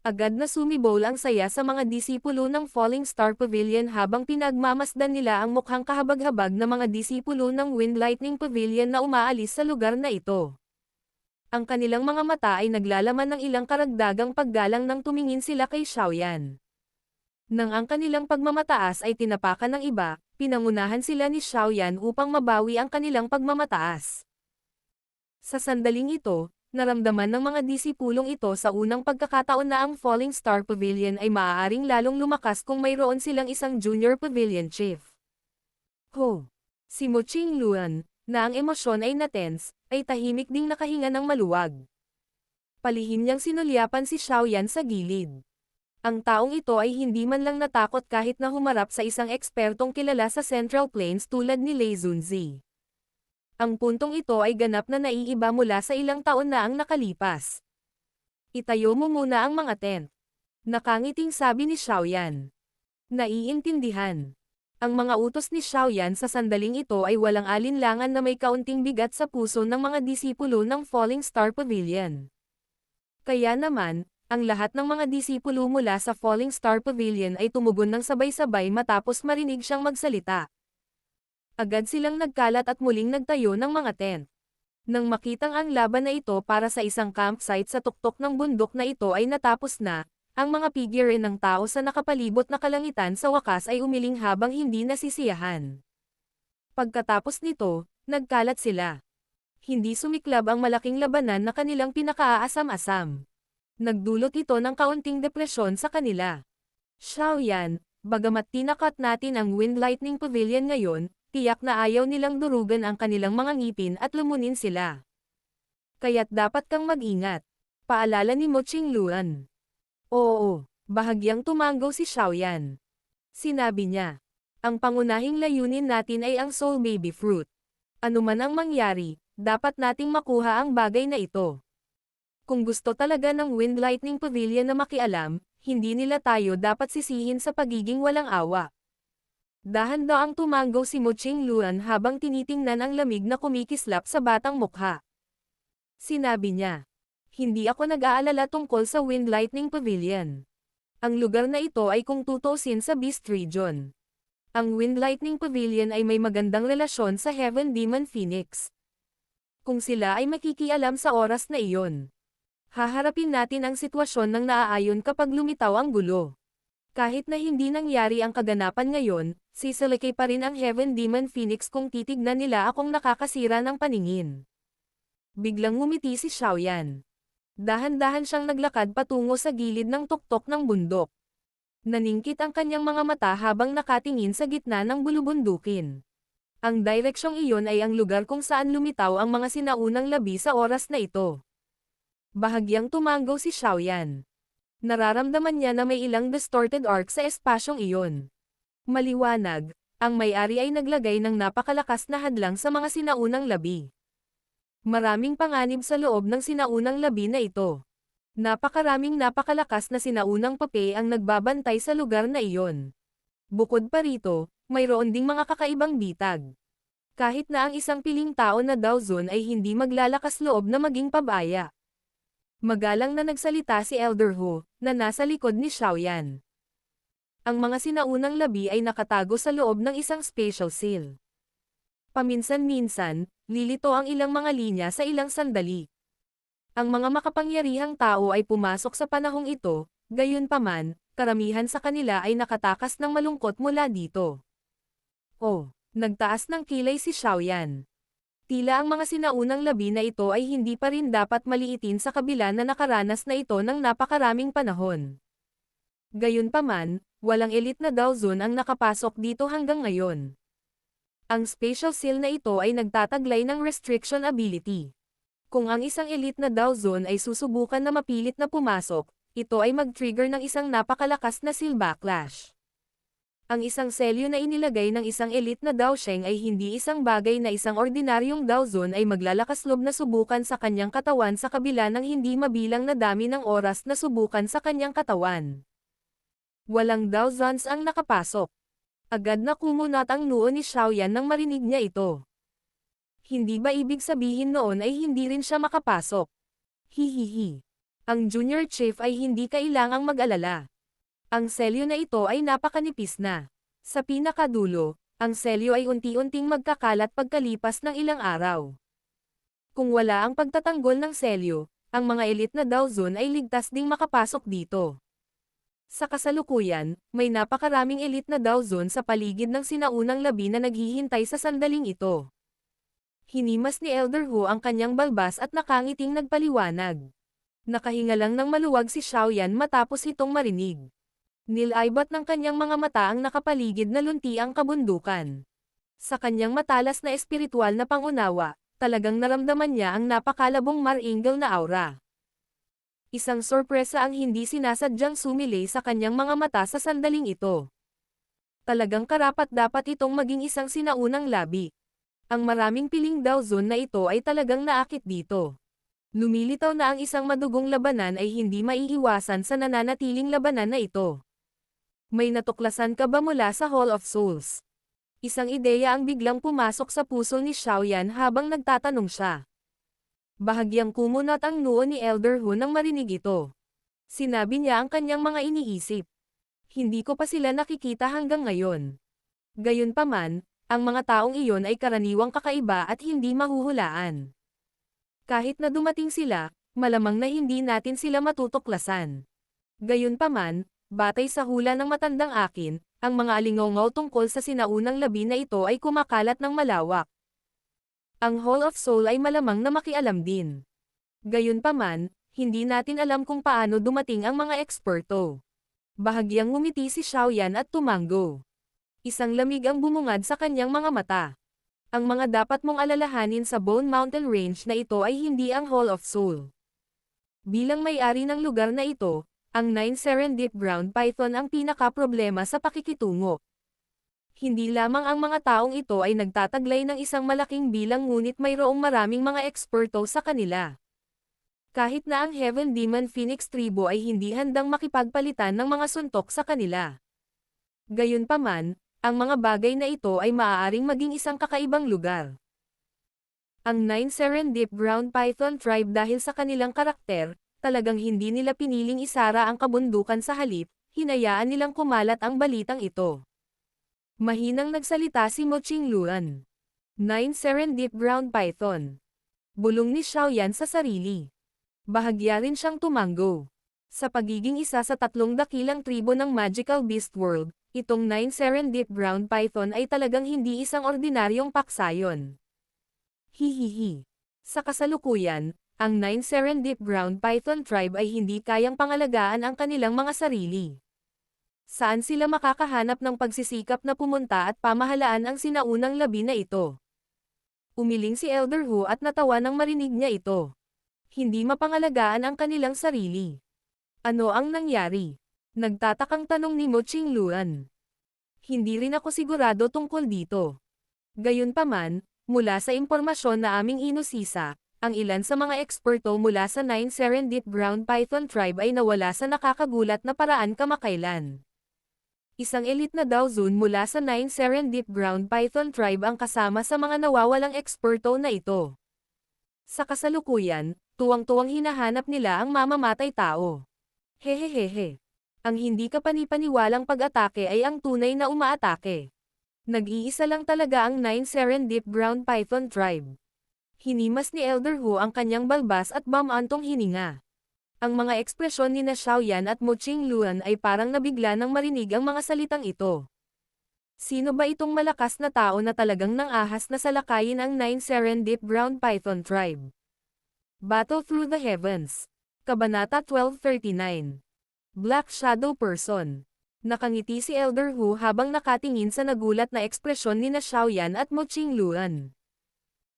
Agad na sumibol ang saya sa mga disipulo ng Falling Star Pavilion habang pinagmamasdan nila ang mukhang kahabag-habag na mga disipulo ng Wind Lightning Pavilion na umaalis sa lugar na ito. Ang kanilang mga mata ay naglalaman ng ilang karagdagang paggalang nang tumingin sila kay Xiaoyan. Nang ang kanilang pagmamataas ay tinapakan ng iba, pinangunahan sila ni Xiaoyan upang mabawi ang kanilang pagmamataas. Sa sandaling ito, naramdaman ng mga disipulong ito sa unang pagkakataon na ang Falling Star Pavilion ay maaaring lalong lumakas kung mayroon silang isang Junior Pavilion Chief. Si Mo Qingluan, na ang emosyon ay natense, ay tahimik ding nakahinga ng maluwag. Palihim niyang sinulyapan si Xiaoyan sa gilid. Ang taong ito ay hindi man lang natakot kahit na humarap sa isang ekspertong kilala sa Central Plains tulad ni Lei Zunzi. Ang puntong ito ay ganap na naiiba mula sa ilang taon na ang nakalipas. Itayo mo muna ang mga tent. Nakangiting sabi ni Xiaoyan. Naiintindihan. Ang mga utos ni Xiaoyan sa sandaling ito ay walang alinlangan na may kaunting bigat sa puso ng mga disipulo ng Falling Star Pavilion. Kaya naman, ang lahat ng mga disipulo mula sa Falling Star Pavilion ay tumugon ng sabay-sabay matapos marinig siyang magsalita. Agad silang nagkalat at muling nagtayo ng mga tent. Nang makitang ang laban na ito para sa isang campsite sa tuktok ng bundok na ito ay natapos na, ang mga figure ng tao sa nakapalibot na kalangitan sa wakas ay umiling habang hindi nasisiyahan. Pagkatapos nito, nagkalat sila. Hindi sumiklab ang malaking labanan na kanilang pinakaaasam-asam. Nagdulot ito ng kaunting depresyon sa kanila. Xiaoyan, bagamat tinakat natin ang Wind Lightning Pavilion ngayon, tiyak na ayaw nilang durugan ang kanilang mga ngipin at lumunin sila. Kaya't dapat kang mag-ingat. Paalala ni Mo Qingluan. Oo, bahagyang tumanggaw si Xiaoyan. Sinabi niya, ang pangunahing layunin natin ay ang Soul Baby Fruit. Ano man ang mangyari, dapat nating makuha ang bagay na ito. Kung gusto talaga ng Wind Lightning Pavilion na makialam, hindi nila tayo dapat sisihin sa pagiging walang awa. Dahan-daang tumanggaw si Mo Qingluan habang tinitingnan ang lamig na kumikislap sa batang mukha. Sinabi niya, hindi ako nag-aalala tungkol sa Wind Lightning Pavilion. Ang lugar na ito ay kung tutuusin sa Beast Region. Ang Wind Lightning Pavilion ay may magandang relasyon sa Heaven Demon Phoenix. Kung sila ay makikialam sa oras na iyon, haharapin natin ang sitwasyon ng naaayon kapag lumitaw ang gulo. Kahit na hindi nangyari ang kaganapan ngayon, sisalakay pa rin ang Heaven Demon Phoenix kung titignan nila akong nakakasira ng paningin. Biglang ngumiti si Xiaoyan. Dahan-dahan siyang naglakad patungo sa gilid ng tuktok ng bundok. Naningkit ang kanyang mga mata habang nakatingin sa gitna ng bulubundukin. Ang direksyong iyon ay ang lugar kung saan lumitaw ang mga sinaunang labi sa oras na ito. Bahagyang tumanggaw si Xiaoyan. Nararamdaman niya na may ilang distorted arc sa espasyong iyon. Maliwanag, ang may-ari ay naglagay ng napakalakas na hadlang sa mga sinaunang labi. Maraming panganib sa loob ng sinaunang labi na ito. Napakaraming napakalakas na sinaunang pape ang nagbabantay sa lugar na iyon. Bukod pa rito, mayroon ding mga kakaibang bitag. Kahit na ang isang piling tao na Daozun ay hindi maglalakas loob na maging pabaya. Magalang na nagsalita si Elder Hu, na nasa likod ni Xiaoyan. Ang mga sinaunang labi ay nakatago sa loob ng isang spatial seal. Paminsan-minsan, lilito ang ilang mga linya sa ilang sandali. Ang mga makapangyarihang tao ay pumasok sa panahong ito, gayunpaman, karamihan sa kanila ay nakatakas ng malungkot mula dito. Oh, nagtaas ng kilay si Xiaoyan. Tila ang mga sinaunang labi na ito ay hindi pa rin dapat maliitin sa kabila na nakaranas na ito ng napakaraming panahon. Gayunpaman, walang elite na Dao Zone ang nakapasok dito hanggang ngayon. Ang Spatial Seal na ito ay nagtataglay ng Restriction Ability. Kung ang isang elite na Dao Zone ay susubukan na mapilit na pumasok, ito ay mag-trigger ng isang napakalakas na Seal Backlash. Ang isang selyo na inilagay ng isang elite na Dao Sheng ay hindi isang bagay na isang ordinaryong Dao Zone ay maglalakas loob na subukan sa kanyang katawan sa kabila ng hindi mabilang na dami ng oras na subukan sa kanyang katawan. Walang Dao Zones ang nakapasok. Agad na kumunat ang noo ni Xiaoyan nang marinig niya ito. Hindi ba ibig sabihin noon ay hindi rin siya makapasok? Hihihi. Ang Junior Chief ay hindi kailangang mag-alala. Ang selyo na ito ay napakanipis na. Sa pinakadulo, ang selyo ay unti-unting magkakalat pagkalipas ng ilang araw. Kung wala ang pagtatanggol ng selyo, ang mga elite na Dao Zone ay ligtas ding makapasok dito. Sa kasalukuyan, may napakaraming elite na Dao Zone sa paligid ng sinaunang labi na naghihintay sa sandaling ito. Hinimas ni Elder Hu ang kanyang balbas at nakangiting nagpaliwanag. Nakahinga lang ng maluwag si Xiaoyan matapos itong marinig. Nilaibat ng kanyang mga mata ang nakapaligid na luntiang kabundukan. Sa kanyang matalas na espiritual na pangunawa, talagang naramdaman niya ang napakalabong mar-angel na aura. Isang sorpresa ang hindi sinasadyang sumilay sa kanyang mga mata sa sandaling ito. Talagang karapat-dapat itong maging isang sinaunang labi. Ang maraming piling Dao Zone na ito ay talagang naakit dito. Lumilitaw na ang isang madugong labanan ay hindi maiiwasan sa nananatiling labanan na ito. May natuklasan ka ba mula sa Hall of Souls? Isang ideya ang biglang pumasok sa puso ni Xiaoyan habang nagtatanong siya. Bahagyang kumunat ang noo ni Elder Hu nang marinig ito. Sinabi niya ang kanyang mga iniisip. Hindi ko pa sila nakikita hanggang ngayon. Gayunpaman, ang mga taong iyon ay karaniwang kakaiba at hindi mahuhulaan. Kahit na dumating sila, malamang na hindi natin sila matutuklasan. Gayunpaman, batay sa hula ng matandang akin, ang mga alingaw tungkol sa sinaunang labi na ito ay kumakalat ng malawak. Ang Hall of Soul ay malamang na makialam din. Gayunpaman, hindi natin alam kung paano dumating ang mga eksperto. Bahagyang ngumiti si Xiaoyan at tumango. Isang lamig ang bumungad sa kanyang mga mata. Ang mga dapat mong alalahanin sa Bone Mountain Range na ito ay hindi ang Hall of Soul. Bilang may-ari ng lugar na ito, ang 9 Serendip Ground Python ang pinaka-problema sa pakikitungo. Hindi lamang ang mga taong ito ay nagtataglay ng isang malaking bilang ngunit mayroong maraming mga eksperto sa kanila. Kahit na ang Heaven Demon Phoenix Tribo ay hindi handang makipagpalitan ng mga suntok sa kanila. Gayunpaman, ang mga bagay na ito ay maaaring maging isang kakaibang lugar. Ang 9 Serendip Ground Python Tribe dahil sa kanilang karakter, talagang hindi nila piniling isara ang kabundukan sa halip, hinayaan nilang kumalat ang balitang ito. Mahinang nagsalita si Mo Qingluan. 9 Serendip Ground Python. Bulong ni Xiaoyan sa sarili. Bahagya rin siyang tumango. Sa pagiging isa sa 3 dakilang tribo ng Magical Beast World, itong 9 Serendip Ground Python ay talagang hindi isang ordinaryong paksayon. Hihihi. Sa kasalukuyan, ang 9 Serendip Ground Python Tribe ay hindi kayang pangalagaan ang kanilang mga sarili. Saan sila makakahanap ng pagsisikap na pumunta at pamahalaan ang sinaunang labi na ito? Umiling si Elder Hu at natawa nang marinig niya ito. Hindi mapangalagaan ang kanilang sarili. Ano ang nangyari? Nagtatakang tanong ni Mo Qingluan. Hindi rin ako sigurado tungkol dito. Gayunpaman, mula sa impormasyon na aming inusisa, ang ilan sa mga eksperto mula sa 9 Serendip Ground Python Tribe ay nawala sa nakakagulat na paraan kamakailan. Isang elite na Dao Zone mula sa 9 Serendip Ground Python Tribe ang kasama sa mga nawawalang eksperto na ito. Sa kasalukuyan, tuwang-tuwang hinahanap nila ang mamamatay tao. Hehehehe. Ang hindi ka panipaniwalang pag-atake ay ang tunay na umaatake. Nag-iisa lang talaga ang 9 Serendip Ground Python tribe. Hinimas ni Elder Hu ang kanyang balbas at bamantong hininga. Ang mga ekspresyon ni na Xiaoyan at Mo Qingluan ay parang nabigla nang marinig ang mga salitang ito. Sino ba itong malakas na tao na talagang nang-ahas na salakayin ang 9 Serendip Ground Python tribe? Battle Through the Heavens. Kabanata 1239. Black Shadow Person. Nakangiti si Elder Hu habang nakatingin sa nagulat na ekspresyon ni na Xiaoyan at Mo Qingluan.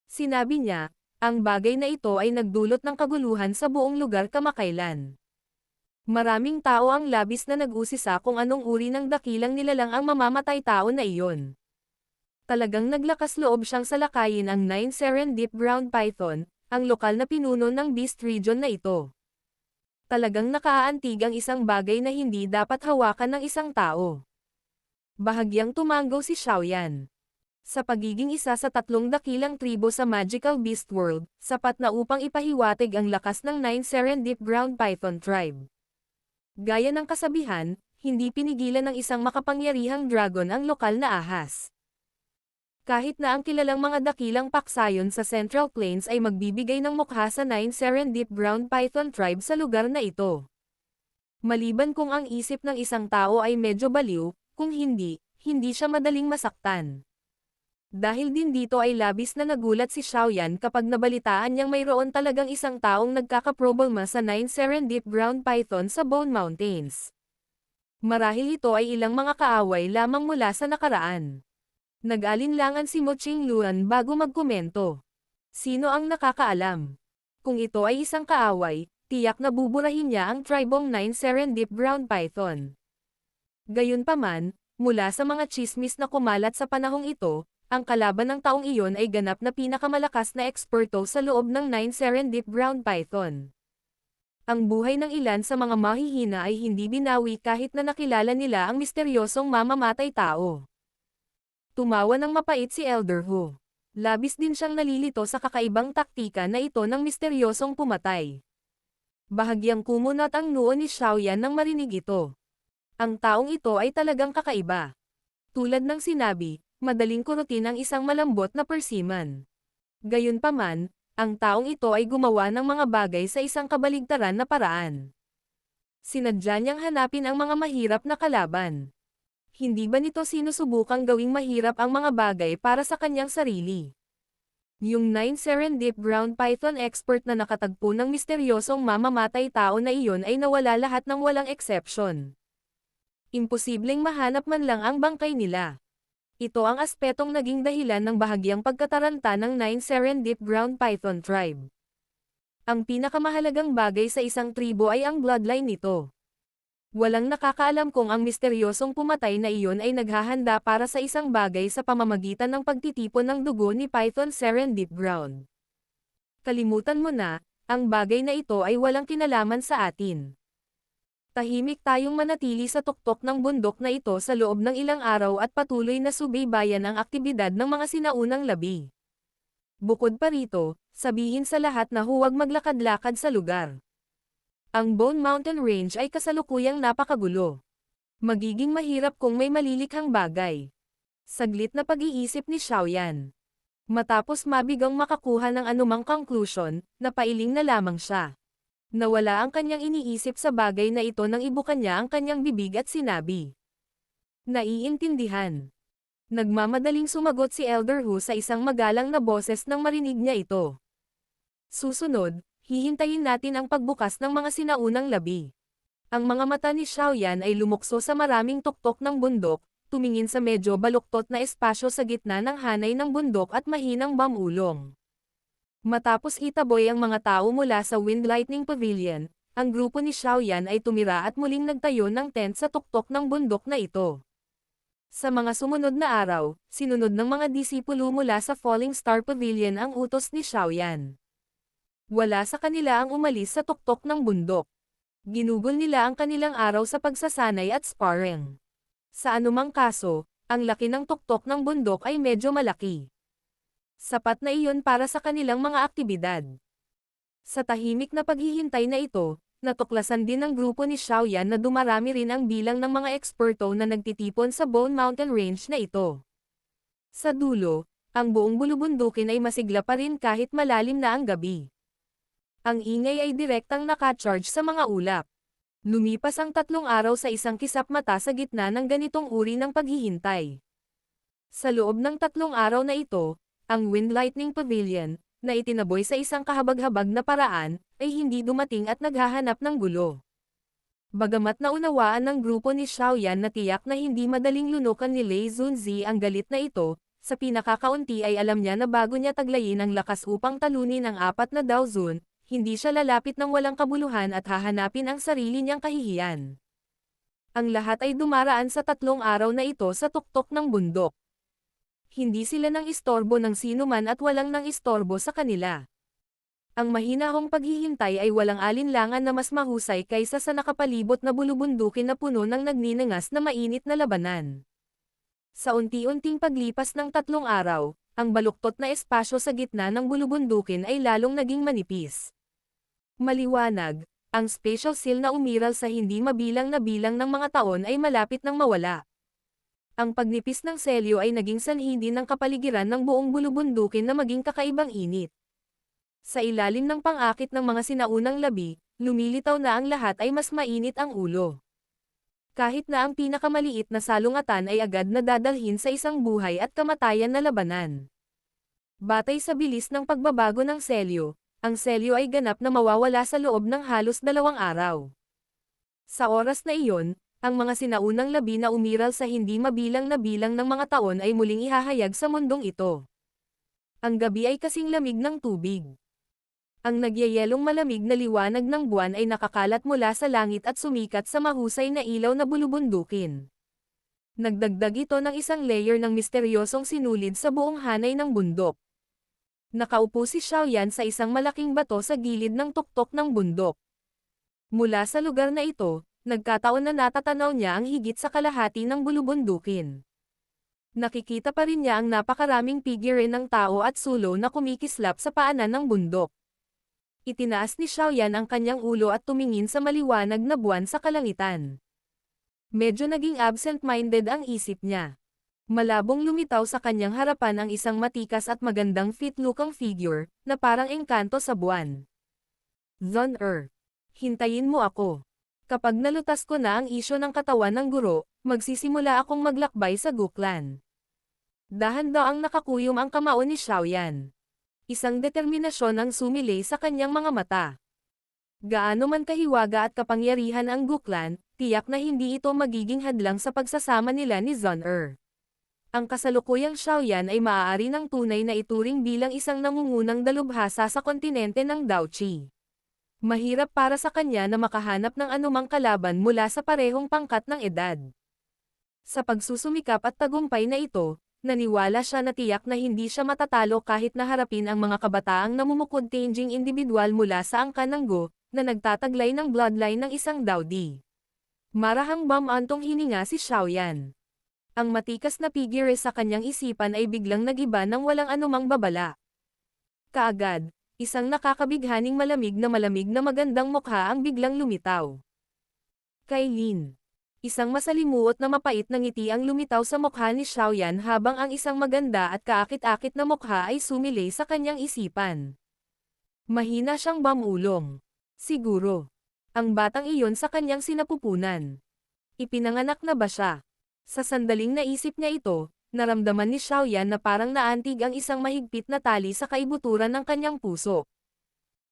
Sinabi niya, ang bagay na ito ay nagdulot ng kaguluhan sa buong lugar kamakailan. Maraming tao ang labis na nag-usisa kung anong uri ng dakilang nilalang ang mamamatay tao na iyon. Talagang naglakas loob siyang salakayin ang 9 Serendip Ground Python, ang lokal na pinuno ng Beast Region na ito. Talagang nakaaantig ang isang bagay na hindi dapat hawakan ng isang tao. Bahagyang tumanggaw si Xiaoyan. Sa pagiging isa sa 3 dakilang tribo sa Magical Beast World, sapat na upang ipahiwatig ang lakas ng 9 Serendip Ground Python tribe. Gaya ng kasabihan, hindi pinigilan ng isang makapangyarihang dragon ang lokal na ahas. Kahit na ang kilalang mga dakilang paksayon sa Central Plains ay magbibigay ng mukha sa 9 Serendip Ground Python tribe sa lugar na ito. Maliban kung ang isip ng isang tao ay medyo baliw, kung hindi, hindi siya madaling masaktan. Dahil din dito ay labis na nagulat si Xiaoyan kapag nabalitaan niyang mayroon talagang isang taong nagkakaproblema sa 9 Serendip Ground Python sa Bone Mountains. Marahil ito ay ilang mga kaaway lamang mula sa nakaraan. Nag-alinlangan si Mo Qingluan bago magkomento. Sino ang nakakaalam? Kung ito ay isang kaaway, tiyak na buburahin niya ang tribong 9 Serendip Ground Python. Gayunpaman, mula sa mga chismis na kumalat sa panahong ito, ang kalaban ng taong iyon ay ganap na pinakamalakas na eksperto sa loob ng 9 Serendip Ground Python. Ang buhay ng ilan sa mga mahihina ay hindi binawi kahit na nakilala nila ang misteryosong mamamatay tao. Tumawa ng mapait si Elder Hu. Labis din siyang nalilito sa kakaibang taktika na ito ng misteryosong pumatay. Bahagyang kumunat ang noo ni Xiaoyan nang marinig ito. Ang taong ito ay talagang kakaiba. Tulad ng sinabi, madaling kurutin ang isang malambot na persiman. Gayunpaman, ang taong ito ay gumawa ng mga bagay sa isang kabaligtaran na paraan. Sinadya niyang hanapin ang mga mahirap na kalaban. Hindi ba nito sinusubukang gawing mahirap ang mga bagay para sa kanyang sarili? Yung 9 Serendip Ground Python expert na nakatagpo ng misteryosong mamamatay tao na iyon ay nawala lahat ng walang exception. Imposibleng mahanap man lang ang bangkay nila. Ito ang aspetong naging dahilan ng bahagyang pagkataranta ng 9 Serendip Ground Python tribe. Ang pinakamahalagang bagay sa isang tribo ay ang bloodline nito. Walang nakakaalam kung ang misteryosong pumatay na iyon ay naghahanda para sa isang bagay sa pamamagitan ng pagtitipon ng dugo ni Python Serendip Ground. Kalimutan mo na, ang bagay na ito ay walang kinalaman sa atin. Tahimik tayong manatili sa tuktok ng bundok na ito sa loob ng ilang araw at patuloy na subaybayan ang aktibidad ng mga sinaunang labi. Bukod pa rito, sabihin sa lahat na huwag maglakad-lakad sa lugar. Ang Bone Mountain Range ay kasalukuyang napakagulo. Magiging mahirap kung may malilikhang bagay. Saglit na pag-iisip ni Xiaoyan. Matapos mabigang makakuha ng anumang conclusion, napailing na lamang siya. Nawala ang kanyang iniisip sa bagay na ito nang ibukan niya ang kanyang bibig at sinabi. Naiintindihan. Nagmamadaling sumagot si Elder Hu sa isang magalang na boses nang marinig niya ito. Susunod, hihintayin natin ang pagbukas ng mga sinaunang labi. Ang mga mata ni Xiaoyan ay lumukso sa maraming tuktok ng bundok, tumingin sa medyo baluktot na espasyo sa gitna ng hanay ng bundok at mahinang bamulong. Matapos itaboy ang mga tao mula sa Wind Lightning Pavilion, ang grupo ni Xiaoyan ay tumira at muling nagtayo ng tent sa tuktok ng bundok na ito. Sa mga sumunod na araw, sinunod ng mga disipulo mula sa Falling Star Pavilion ang utos ni Xiaoyan. Wala sa kanila ang umalis sa tuktok ng bundok. Ginugol nila ang kanilang araw sa pagsasanay at sparring. Sa anumang kaso, ang laki ng tuktok ng bundok ay medyo malaki. Sapat na iyon para sa kanilang mga aktibidad. Sa tahimik na paghihintay na ito, natuklasan din ng grupo ni Xiaoyan na dumarami rin ang bilang ng mga eksperto na nagtitipon sa Bone Mountain Range na ito. Sa dulo, ang buong bulubundukin ay masigla pa rin kahit malalim na ang gabi. Ang ingay ay direktang naka-charge sa mga ulap. Lumipas ang 3 araw sa isang kisap mata sa gitna ng ganitong uri ng paghihintay. Sa loob ng 3 araw na ito, ang Wind Lightning Pavilion, na itinaboy sa isang kahabag-habag na paraan, ay hindi dumating at naghahanap ng gulo. Bagamat naunawaan ng grupo ni Xiaoyan na tiyak na hindi madaling lunukan ni Lei Zunzi ang galit na ito, sa pinakakaunti ay alam niya na bago niya taglayin ang lakas upang talunin ang 4 na Dao Zun, hindi siya lalapit ng walang kabuluhan at hahanapin ang sarili niyang kahihiyan. Ang lahat ay dumaraan sa 3 araw na ito sa tuktok ng bundok. Hindi sila nang istorbo ng sinuman at walang nang istorbo sa kanila. Ang mahinahong paghihintay ay walang alinlangan na mas mahusay kaysa sa nakapalibot na bulubundukin na puno ng nagninangas na mainit na labanan. Sa unti-unting paglipas ng 3 araw, ang baluktot na espasyo sa gitna ng bulubundukin ay lalong naging manipis. Maliwanag, ang spatial seal na umiral sa hindi mabilang na bilang ng mga taon ay malapit nang mawala. Ang pagnipis ng selyo ay naging sanhi din ng kapaligiran ng buong bulubundukin na maging kakaibang init. Sa ilalim ng pang-akit ng mga sinaunang labi, lumilitaw na ang lahat ay mas mainit ang ulo. Kahit na ang pinakamaliit na salungatan ay agad na dadalhin sa isang buhay at kamatayan na labanan. Batay sa bilis ng pagbabago ng selyo, ang selyo ay ganap na mawawala sa loob ng halos 2 araw. Sa oras na iyon, ang mga sinaunang labi na umiral sa hindi mabilang na bilang ng mga taon ay muling ihahayag sa mundong ito. Ang gabi ay kasing lamig ng tubig. Ang nagyayelong malamig na liwanag ng buwan ay nakakalat mula sa langit at sumikat sa mahusay na ilaw na bulubundukin. Nagdagdag ito ng isang layer ng misteryosong sinulid sa buong hanay ng bundok. Nakaupo si Xiaoyan sa isang malaking bato sa gilid ng tuktok ng bundok. Mula sa lugar na ito, nagkataon na natatanaw niya ang higit sa kalahati ng bulubundukin. Nakikita pa rin niya ang napakaraming figure ng tao at sulo na kumikislap sa paanan ng bundok. Itinaas ni Xiaoyan ang kanyang ulo at tumingin sa maliwanag na buwan sa kalangitan. Medyo naging absent-minded ang isip niya. Malabong lumitaw sa kanyang harapan ang isang matikas at magandang fit-looking figure, na parang engkanto sa buwan. Zun-er. Hintayin mo ako. Kapag nalutas ko na ang isyo ng katawan ng guro, magsisimula akong maglakbay sa Guklan. Dahan-daang nakakuyom ang kamao ni Xiaoyan. Isang determinasyon ang sumilay sa kanyang mga mata. Gaano man kahiwaga at kapangyarihan ang Guklan, tiyak na hindi ito magiging hadlang sa pagsasama nila ni Zun-er. Ang kasalukuyang Xiaoyan ay maaari ng tunay na ituring bilang isang nangungunang dalubhasa sa kontinente ng Daoqi. Mahirap para sa kanya na makahanap ng anumang kalaban mula sa parehong pangkat ng edad. Sa pagsusumikap at tagumpay na ito, naniwala siya na tiyak na hindi siya matatalo kahit naharapin ang mga kabataang namumukod-tanging individual mula sa angkan ng Go, na nagtataglay ng bloodline ng isang Daodi. Marahang bamantong hininga si Xiaoyan. Ang matikas na figure sa kanyang isipan ay biglang nagiba ng walang anumang babala. Kaagad, isang nakakabighaning malamig na magandang mukha ang biglang lumitaw. Kailin. Isang masalimuot na mapait na ngiti ang lumitaw sa mukha ni Xiaoyan habang ang isang maganda at kaakit-akit na mukha ay sumilay sa kanyang isipan. Mahina siyang bamulong. Siguro. Ang batang iyon sa kanyang sinapupunan. Ipinanganak na ba siya? Sa sandaling naisip niya ito, naramdaman ni Xiaoyan na parang naantig ang isang mahigpit na tali sa kaibuturan ng kanyang puso.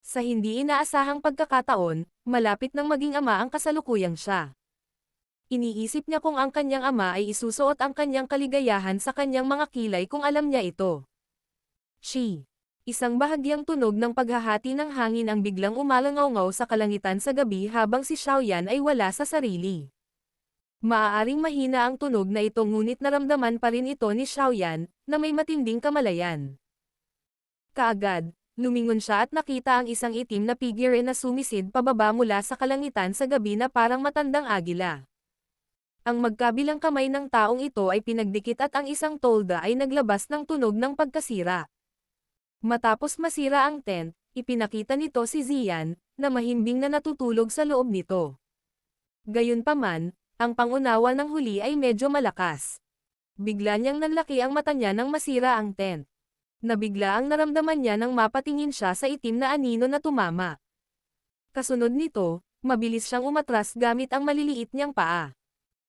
Sa hindi inaasahang pagkakataon, malapit nang maging ama ang kasalukuyang siya. Iniisip niya kung ang kanyang ama ay isusuot ang kanyang kaligayahan sa kanyang mga kilay kung alam niya ito. Shi. Isang bahagyang tunog ng paghahati ng hangin ang biglang umalangaw-ngaw sa kalangitan sa gabi habang si Xiaoyan ay wala sa sarili. Maaaring mahina ang tunog na ito ngunit naramdaman pa rin ito ni Xiaoyan, na may matinding kamalayan. Kaagad, lumingon siya at nakita ang isang itim na figure na sumisid pababa mula sa kalangitan sa gabi na parang matandang agila. Ang magkabilang kamay ng taong ito ay pinagdikit at ang isang tolda ay naglabas ng tunog ng pagkasira. Matapos masira ang tent, ipinakita nito si Zian, na mahimbing na natutulog sa loob nito. Gayunpaman, ang pangunawa ng huli ay medyo malakas. Bigla niyang nanlaki ang mata niya nang masira ang tent. Nabigla ang naramdaman niya nang mapatingin siya sa itim na anino na tumama. Kasunod nito, mabilis siyang umatras gamit ang maliliit niyang paa.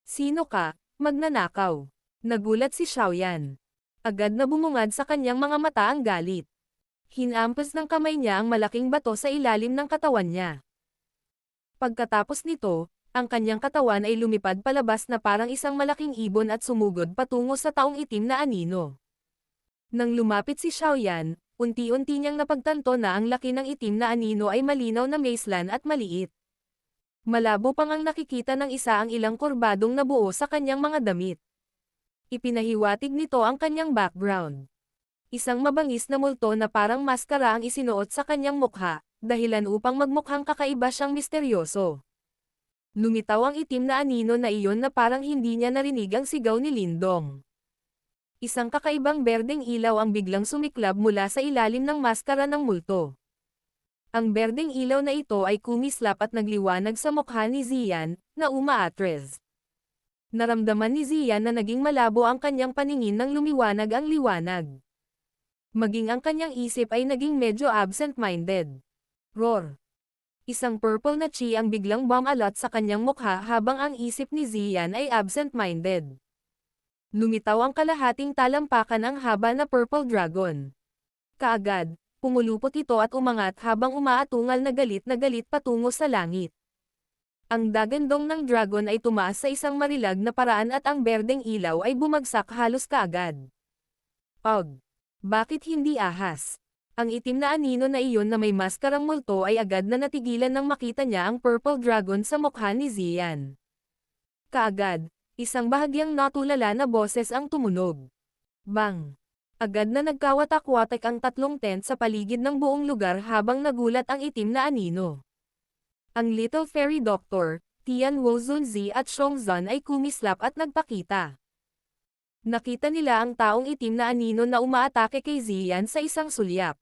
Sino ka, magnanakaw? Nagulat si Xiaoyan. Agad na bumungad sa kanyang mga mata ang galit. Hinampas ng kamay niya ang malaking bato sa ilalim ng katawan niya. Pagkatapos nito, ang kanyang katawan ay lumipad palabas na parang isang malaking ibon at sumugod patungo sa taong itim na anino. Nang lumapit si Xiaoyan, unti-unti niyang napagtanto na ang laki ng itim na anino ay malinaw na maislan at maliit. Malabo pang ang nakikita ng isa ang ilang kurbadong nabuo sa kanyang mga damit. Ipinahiwatig nito ang kanyang background. Isang mabangis na multo na parang maskara ang isinuot sa kanyang mukha, dahilan upang magmukhang kakaiba siyang misteryoso. Lumitaw ang itim na anino na iyon na parang hindi niya narinig ang sigaw ni Lindong. Isang kakaibang berdeng ilaw ang biglang sumiklab mula sa ilalim ng maskara ng multo. Ang berdeng ilaw na ito ay kumislap at nagliwanag sa mukha ni Ziyan, na umaatres. Naramdaman ni Ziyan na naging malabo ang kanyang paningin nang lumiwanag ang liwanag. Maging ang kanyang isip ay naging medyo absent-minded. Roar! Isang purple na chi ang biglang bumalot sa kanyang mukha habang ang isip ni Ziyan ay absent-minded. Lumitaw ang kalahating talampakan ang haba na purple dragon. Kaagad, pumulupot ito at umangat habang umaatungal na galit patungo sa langit. Ang dagandong ng dragon ay tumaas sa isang marilag na paraan at ang berdeng ilaw ay bumagsak halos kaagad. Pag! Bakit hindi ahas? Ang itim na anino na iyon na may maskarang multo ay agad na natigilan nang makita niya ang purple dragon sa mukha ni Ziyan. Kaagad, isang bahagyang natulala na boses ang tumunog. Bang! Agad na nagkawatak-watak ang tatlong tent sa paligid ng buong lugar habang nagulat ang itim na anino. Ang Little Fairy Doctor, Tian Wozunzi at Shongzan ay kumislap at nagpakita. Nakita nila ang taong itim na anino na umaatake kay Ziyan sa isang sulyap.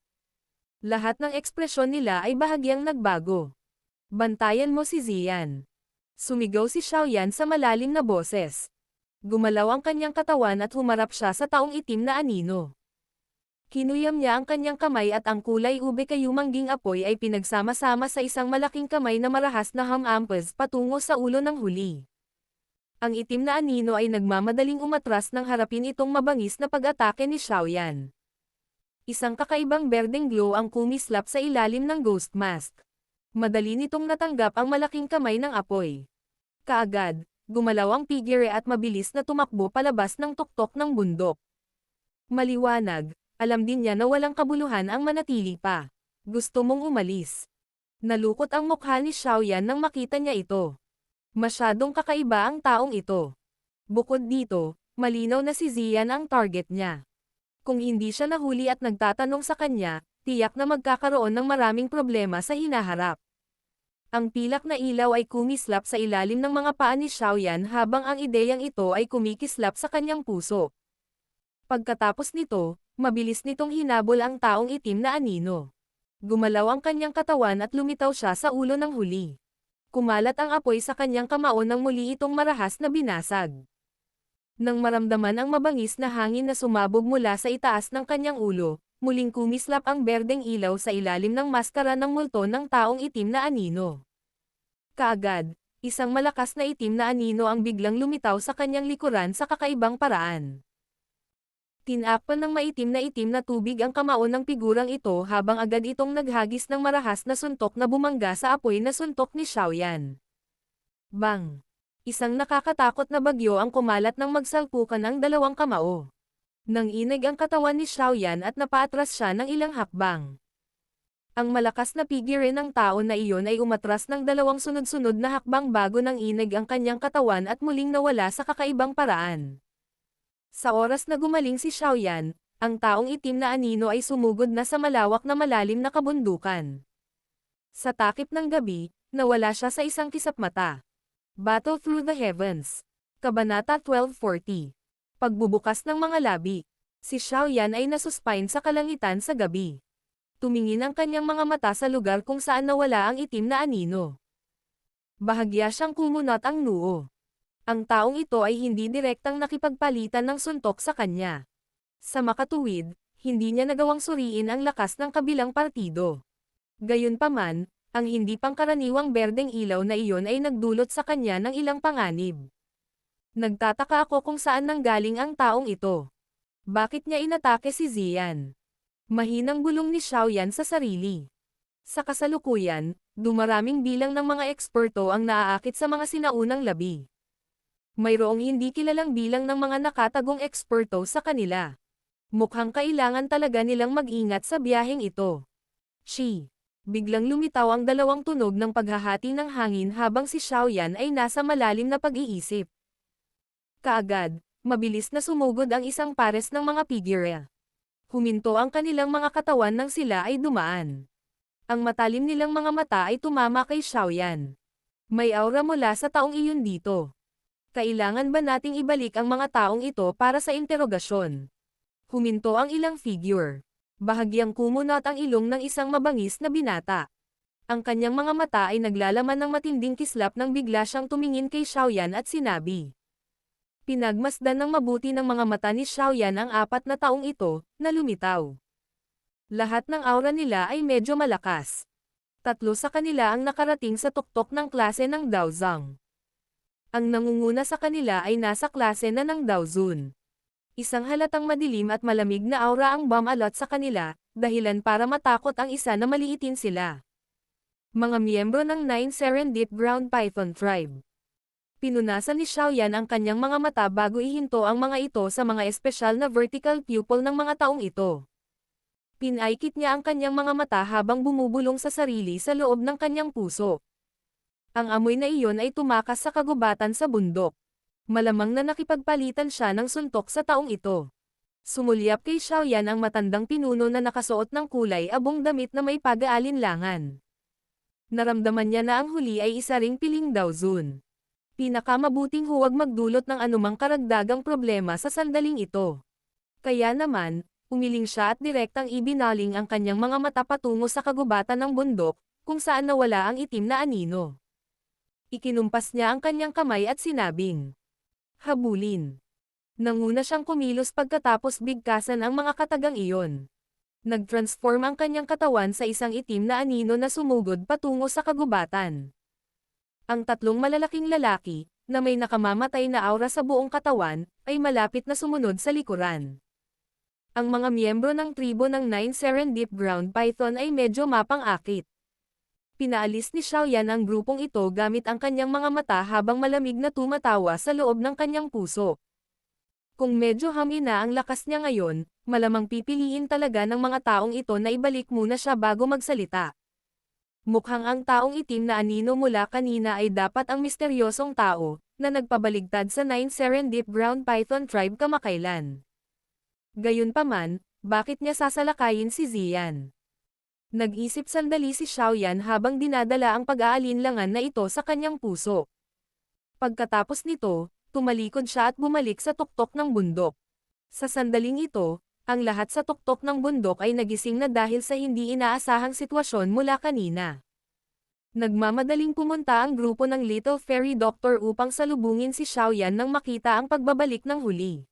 Lahat ng ekspresyon nila ay bahagyang nagbago. Bantayan mo si Ziyan. Sumigaw si Xiaoyan sa malalim na boses. Gumalaw ang kanyang katawan at humarap siya sa taong itim na anino. Kinuyam niya ang kanyang kamay at ang kulay ube kayumangging apoy ay pinagsama-sama sa isang malaking kamay na marahas na hamampas patungo sa ulo ng huli. Ang itim na anino ay nagmamadaling umatras nang harapin itong mabangis na pag-atake ni Xiaoyan. Isang kakaibang berdeng glow ang kumislap sa ilalim ng ghost mask. Madali nitong natanggap ang malaking kamay ng apoy. Kaagad, gumalaw ang figure at mabilis na tumakbo palabas ng tuktok ng bundok. Maliwanag, alam din niya na walang kabuluhan ang manatili pa. Gusto mong umalis. Nalukot ang mukha ni Xiaoyan nang makita niya ito. Masyadong kakaiba ang taong ito. Bukod dito, malinaw na si Ziyan ang target niya. Kung hindi siya nahuli at nagtatanong sa kanya, tiyak na magkakaroon ng maraming problema sa hinaharap. Ang pilak na ilaw ay kumislap sa ilalim ng mga paa ni Xiaoyan habang ang ideyang ito ay kumikislap sa kanyang puso. Pagkatapos nito, mabilis nitong hinabol ang taong itim na anino. Gumalaw ang kanyang katawan at lumitaw siya sa ulo ng huli. Kumalat ang apoy sa kanyang kamao nang muli itong marahas na binasag. Nang maramdaman ang mabangis na hangin na sumabog mula sa itaas ng kanyang ulo, muling kumislap ang berdeng ilaw sa ilalim ng maskara ng multo ng taong itim na anino. Kaagad, isang malakas na itim na anino ang biglang lumitaw sa kanyang likuran sa kakaibang paraan. Tinakpan ng itim na tubig ang kamao ng figurang ito habang agad itong naghagis ng marahas na suntok na bumangga sa apoy na suntok ni Xiaoyan. Bang! Isang nakakatakot na bagyo ang kumalat ng magsalpukan ng dalawang kamao. Nang inig ang katawan ni Xiaoyan at napaatras siya ng ilang hakbang. Ang malakas na figure ng tao na iyon ay umatras ng dalawang sunod-sunod na hakbang bago nang inig ang kanyang katawan at muling nawala sa kakaibang paraan. Sa oras na gumaling si Xiaoyan, ang taong itim na anino ay sumugod na sa malawak na malalim na kabundukan. Sa takip ng gabi, nawala siya sa isang kisap mata. Battle Through the Heavens. Kabanata 1240. Pagbubukas ng mga labi. Si Xiaoyan ay nasuspine sa kalangitan sa gabi. Tumingin ang kanyang mga mata sa lugar kung saan nawala ang itim na anino. Bahagya siyang kumunot ang noo. Ang taong ito ay hindi direktang nakipagpalitan ng suntok sa kanya. Sa makatuwid, hindi niya nagawang suriin ang lakas ng kabilang partido. Gayunpaman, ang hindi pangkaraniwang berdeng ilaw na iyon ay nagdulot sa kanya ng ilang panganib. Nagtataka ako kung saan nanggaling ang taong ito. Bakit niya inatake si Zian? Mahinang bulong ni Xiaoyan sa sarili. Sa kasalukuyan, dumaraming bilang ng mga eksperto ang naaakit sa mga sinaunang labi. Mayroong hindi kilalang bilang ng mga nakatagong eksperto sa kanila. Mukhang kailangan talaga nilang mag-ingat sa biyaheng ito. Shi. Biglang lumitaw ang dalawang tunog ng paghahati ng hangin habang si Xiaoyan ay nasa malalim na pag-iisip. Kaagad, mabilis na sumugod ang isang pares ng mga figure. Huminto ang kanilang mga katawan nang sila ay dumaan. Ang matalim nilang mga mata ay tumama kay Xiaoyan. May aura mula sa taong iyon dito. Kailangan ba nating ibalik ang mga taong ito para sa interogasyon? Huminto ang ilang figure. Bahagyang kumunot ang ilong ng isang mabangis na binata. Ang kanyang mga mata ay naglalaman ng matinding kislap nang bigla siyang tumingin kay Xiaoyan at sinabi. Pinagmasdan ng mabuti ng mga mata ni Xiaoyan ang 4 na taong ito, na lumitaw. Lahat ng aura nila ay medyo malakas. 3 sa kanila ang nakarating sa tuktok ng klase ng Daozang. Ang nangunguna sa kanila ay nasa klase na ng Daozun. Isang halatang madilim at malamig na aura ang bumalot sa kanila, dahilan para matakot ang isa na maliitin sila. Mga miyembro ng 9 Serendip Ground Python Tribe. Pinunasan ni Xiaoyan ang kanyang mga mata bago ihinto ang mga ito sa mga espesyal na vertical pupil ng mga taong ito. Pinaikit niya ang kanyang mga mata habang bumubulong sa sarili sa loob ng kanyang puso. Ang amoy na iyon ay tumakas sa kagubatan sa bundok. Malamang na nakipagpalitan siya ng suntok sa taong ito. Sumulyap kay Xiaoyan ang matandang pinuno na nakasuot ng kulay abong damit na may pag-aalinlangan. Naramdaman niya na ang huli ay isa ring piling Daozun. Pinakamabuting huwag magdulot ng anumang karagdagang problema sa sandaling ito. Kaya naman, umiling siya at direktang ibinaling ang kanyang mga mata patungo sa kagubatan ng bundok, kung saan nawala ang itim na anino. Ikinumpas niya ang kanyang kamay at sinabing, habulin. Nanguna siyang kumilos pagkatapos bigkasan ang mga katagang iyon. Nag-transform ang kanyang katawan sa isang itim na anino na sumugod patungo sa kagubatan. Ang 3 malalaking lalaki, na may nakamamatay na aura sa buong katawan, ay malapit na sumunod sa likuran. Ang mga miyembro ng tribo ng 9 Serendip Ground Python ay medyo mapang-akit. Pinaalis ni Xiaoyan ang grupong ito gamit ang kanyang mga mata habang malamig na tumatawa sa loob ng kanyang puso. Kung medyo hamina ang lakas niya ngayon, malamang pipiliin talaga ng mga taong ito na ibalik muna siya bago magsalita. Mukhang ang taong itim na anino mula kanina ay dapat ang misteryosong tao, na nagpabaligtad sa 9 Serendip Ground Python Tribe kamakailan. Gayunpaman, bakit niya sasalakayin si Zian? Nag-isip sandali si Xiaoyan habang dinadala ang pag-aalinlangan na ito sa kanyang puso. Pagkatapos nito, tumalikod siya at bumalik sa tuktok ng bundok. Sa sandaling ito, ang lahat sa tuktok ng bundok ay nagising na dahil sa hindi inaasahang sitwasyon mula kanina. Nagmamadaling pumunta ang grupo ng Little Fairy Doctor upang salubungin si Xiaoyan nang makita ang pagbabalik ng huli.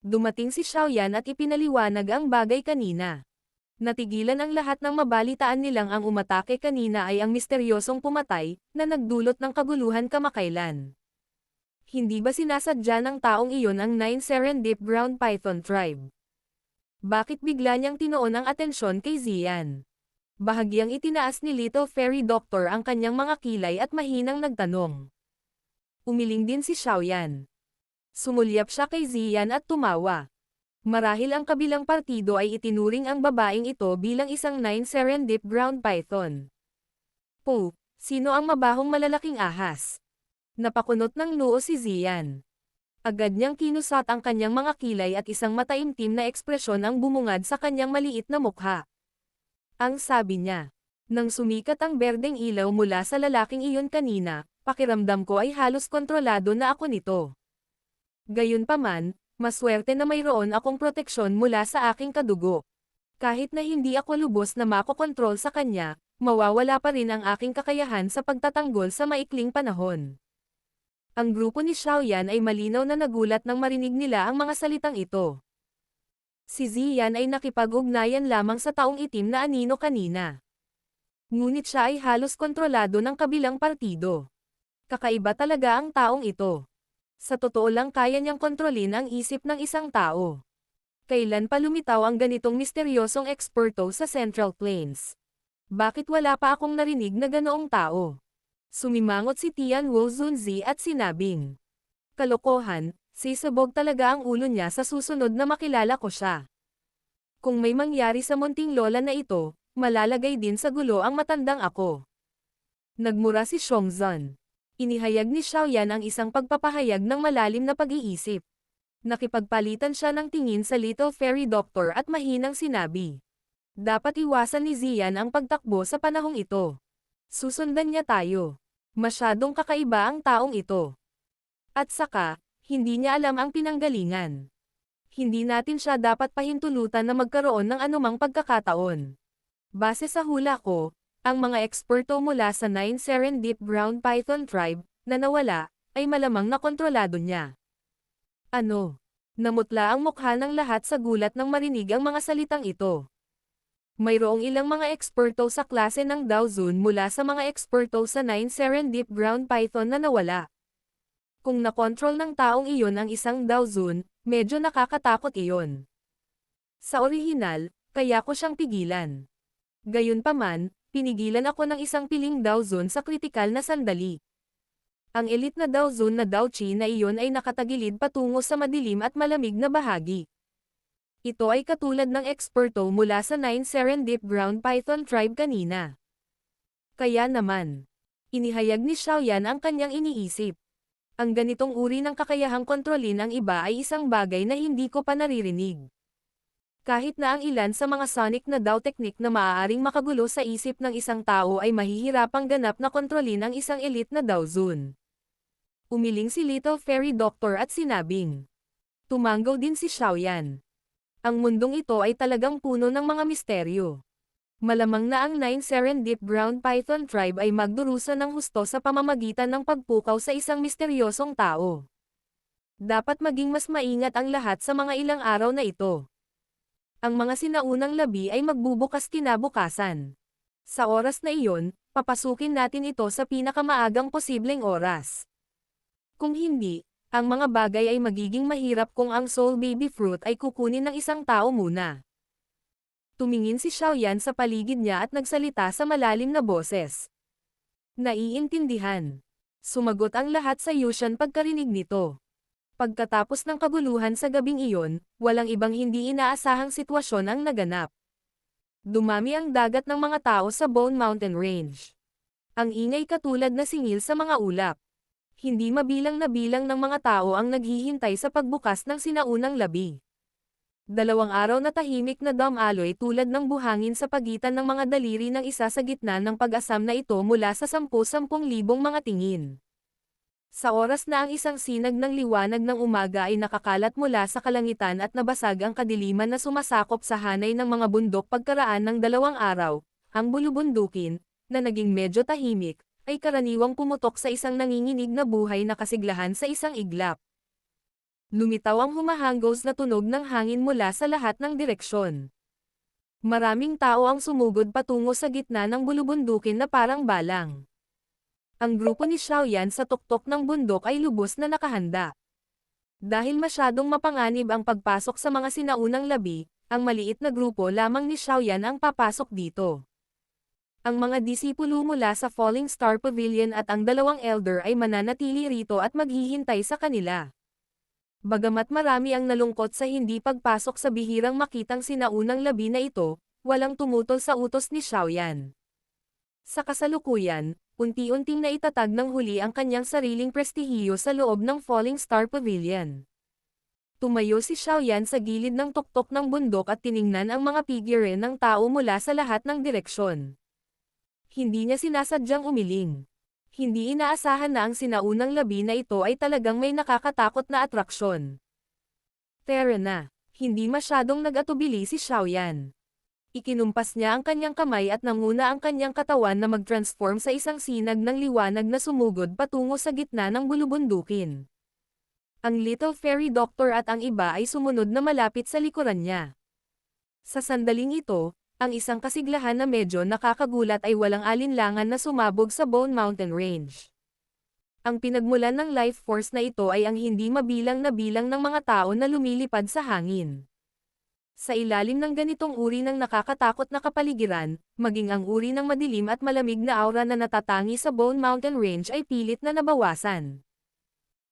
Dumating si Xiaoyan at ipinaliwanag ang bagay kanina. Natigilan ang lahat ng mabalitaan nilang ang umatake kanina ay ang misteryosong pumatay, na nagdulot ng kaguluhan kamakailan. Hindi ba sinasadya ng taong iyon ang 9 Serendip Ground Python Tribe? Bakit bigla niyang tinoon ang atensyon kay Zian? Bahagyang itinaas ni Little Fairy Doctor ang kanyang mga kilay at mahinang nagtanong. Umiling din si Xiaoyan. Sumulyap siya kay Zian at tumawa. Marahil ang kabilang partido ay itinuring ang babaeng ito bilang isang 9 Serendip Ground Python. Po, sino ang mabahong malalaking ahas? Napakunot ng noo si Zian. Agad niyang kinusat ang kanyang mga kilay at isang mataimtim na ekspresyon ang bumungad sa kanyang maliit na mukha. Ang sabi niya, nang sumikat ang berdeng ilaw mula sa lalaking iyon kanina, pakiramdam ko ay halos kontrolado na ako nito. Gayunpaman, maswerte na mayroon akong proteksyon mula sa aking kadugo. Kahit na hindi ako lubos na makokontrol sa kanya, mawawala pa rin ang aking kakayahan sa pagtatanggol sa maikling panahon. Ang grupo ni Xiaoyan ay malinaw na nagulat nang marinig nila ang mga salitang ito. Si Ziyan ay nakipag-ugnayan lamang sa taong itim na anino kanina. Ngunit siya ay halos kontrolado ng kabilang partido. Kakaiba talaga ang taong ito. Sa totoo lang kaya niyang kontrolin ang isip ng isang tao. Kailan pa lumitaw ang ganitong misteryosong eksperto sa Central Plains? Bakit wala pa akong narinig na ganoong tao? Sumimangot si Tian Wu Zunzi at sinabing, kalokohan, sisabog talaga ang ulo niya sa susunod na makilala ko siya. Kung may mangyari sa munting lola na ito, malalagay din sa gulo ang matandang ako. Nagmura si Xiongzhan. Inihayag ni Xiaoyan ang isang pagpapahayag ng malalim na pag-iisip. Nakipagpalitan siya ng tingin sa Little Fairy Doctor at mahinang sinabi. Dapat iwasan ni Ziyan ang pagtakbo sa panahong ito. Susundan niya tayo. Masyadong kakaiba ang taong ito. At saka, hindi niya alam ang pinanggalingan. Hindi natin siya dapat pahintulutan na magkaroon ng anumang pagkakataon. Base sa hula ko, ang mga eksperto mula sa 9 Serendip Ground Python Tribe, na nawala, ay malamang na kontrolado niya. Ano? Namutla ang mukha ng lahat sa gulat nang marinig ang mga salitang ito. Mayroong ilang mga eksperto sa klase ng Daozun mula sa mga eksperto sa 9 Serendip Ground Python na nawala. Kung nakontrol ng taong iyon ang isang Daozun, medyo nakakatakot iyon. Sa orihinal, kaya ko siyang pigilan. Gayunpaman, pinigilan ako ng isang piling Daozun sa kritikal na sandali. Ang elite na Daozun na Daochi na iyon ay nakatagilid patungo sa madilim at malamig na bahagi. Ito ay katulad ng eksperto mula sa 9 Serendip Ground Python Tribe kanina. Kaya naman, inihayag ni Xiaoyan ang kanyang iniisip. Ang ganitong uri ng kakayahang kontrolin ang iba ay isang bagay na hindi ko pa naririnig. Kahit na ang ilan sa mga sonic na Dao technique na maaaring makagulo sa isip ng isang tao ay mahihirapang ganap na kontrolin ang isang elite na Daozun. Umiling si Little Fairy Doctor at sinabing. Tumanggaw din si Xiaoyan. Ang mundong ito ay talagang puno ng mga misteryo. Malamang na ang 9 Serendip Ground Python Tribe ay magdurusa ng husto sa pamamagitan ng pagpukaw sa isang misteryosong tao. Dapat maging mas maingat ang lahat sa mga ilang araw na ito. Ang mga sinaunang labi ay magbubukas kinabukasan. Sa oras na iyon, papasukin natin ito sa pinakamaagang posibleng oras. Kung hindi, ang mga bagay ay magiging mahirap kung ang Soul Baby Fruit ay kukunin ng isang tao muna. Tumingin si Xiaoyan sa paligid niya at nagsalita sa malalim na boses. Naiintindihan. Sumagot ang lahat sa Yushan pagkarinig nito. Pagkatapos ng kaguluhan sa gabing iyon, walang ibang hindi inaasahang sitwasyon ang naganap. Dumami ang dagat ng mga tao sa Bone Mountain Range. Ang ingay katulad na singil sa mga ulap. Hindi mabilang na bilang ng mga tao ang naghihintay sa pagbukas ng sinaunang labi. 2 araw na tahimik na damaloy tulad ng buhangin sa pagitan ng mga daliri ng isa sa gitna ng pag-asam na ito mula sa 10,000 mga tingin. Sa oras na ang isang sinag ng liwanag ng umaga ay nakakalat mula sa kalangitan at nabasag ang kadiliman na sumasakop sa hanay ng mga bundok pagkaraan ng 2 araw, ang bulubundukin, na naging medyo tahimik, ay karaniwang pumutok sa isang nanginginig na buhay na kasiglahan sa isang iglap. Lumitaw ang humahanggos na tunog ng hangin mula sa lahat ng direksyon. Maraming tao ang sumugod patungo sa gitna ng bulubundukin na parang balang. Ang grupo ni Xiaoyan sa tuktok ng bundok ay lubos na nakahanda. Dahil masyadong mapanganib ang pagpasok sa mga sinaunang labi, ang maliit na grupo lamang ni Xiaoyan ang papasok dito. Ang mga disipulo mula sa Falling Star Pavilion at ang 2 elder ay mananatili rito at maghihintay sa kanila. Bagamat marami ang nalungkot sa hindi pagpasok sa bihirang makitang sinaunang labi na ito, walang tumutol sa utos ni Xiaoyan. Sa kasalukuyan, unti-unting naitatag ng huli ang kanyang sariling prestihiyo sa loob ng Falling Star Pavilion. Tumayo si Xiaoyan sa gilid ng tuktok ng bundok at tiningnan ang mga figure ng tao mula sa lahat ng direksyon. Hindi niya sinasadyang umiling. Hindi inaasahan na ang sinaunang labi na ito ay talagang may nakakatakot na atraksyon. Tara na, hindi masyadong nag-atubili si Xiaoyan. Ikinumpas niya ang kanyang kamay at nanguna ang kanyang katawan na mag-transform sa isang sinag ng liwanag na sumugod patungo sa gitna ng bulubundukin. Ang Little Fairy Doctor at ang iba ay sumunod na malapit sa likuran niya. Sa sandaling ito, ang isang kasiglahan na medyo nakakagulat ay walang alinlangan na sumabog sa Bone Mountain Range. Ang pinagmulan ng life force na ito ay ang hindi mabilang na bilang ng mga tao na lumilipad sa hangin. Sa ilalim ng ganitong uri ng nakakatakot na kapaligiran, maging ang uri ng madilim at malamig na aura na natatangi sa Bone Mountain Range ay pilit na nabawasan.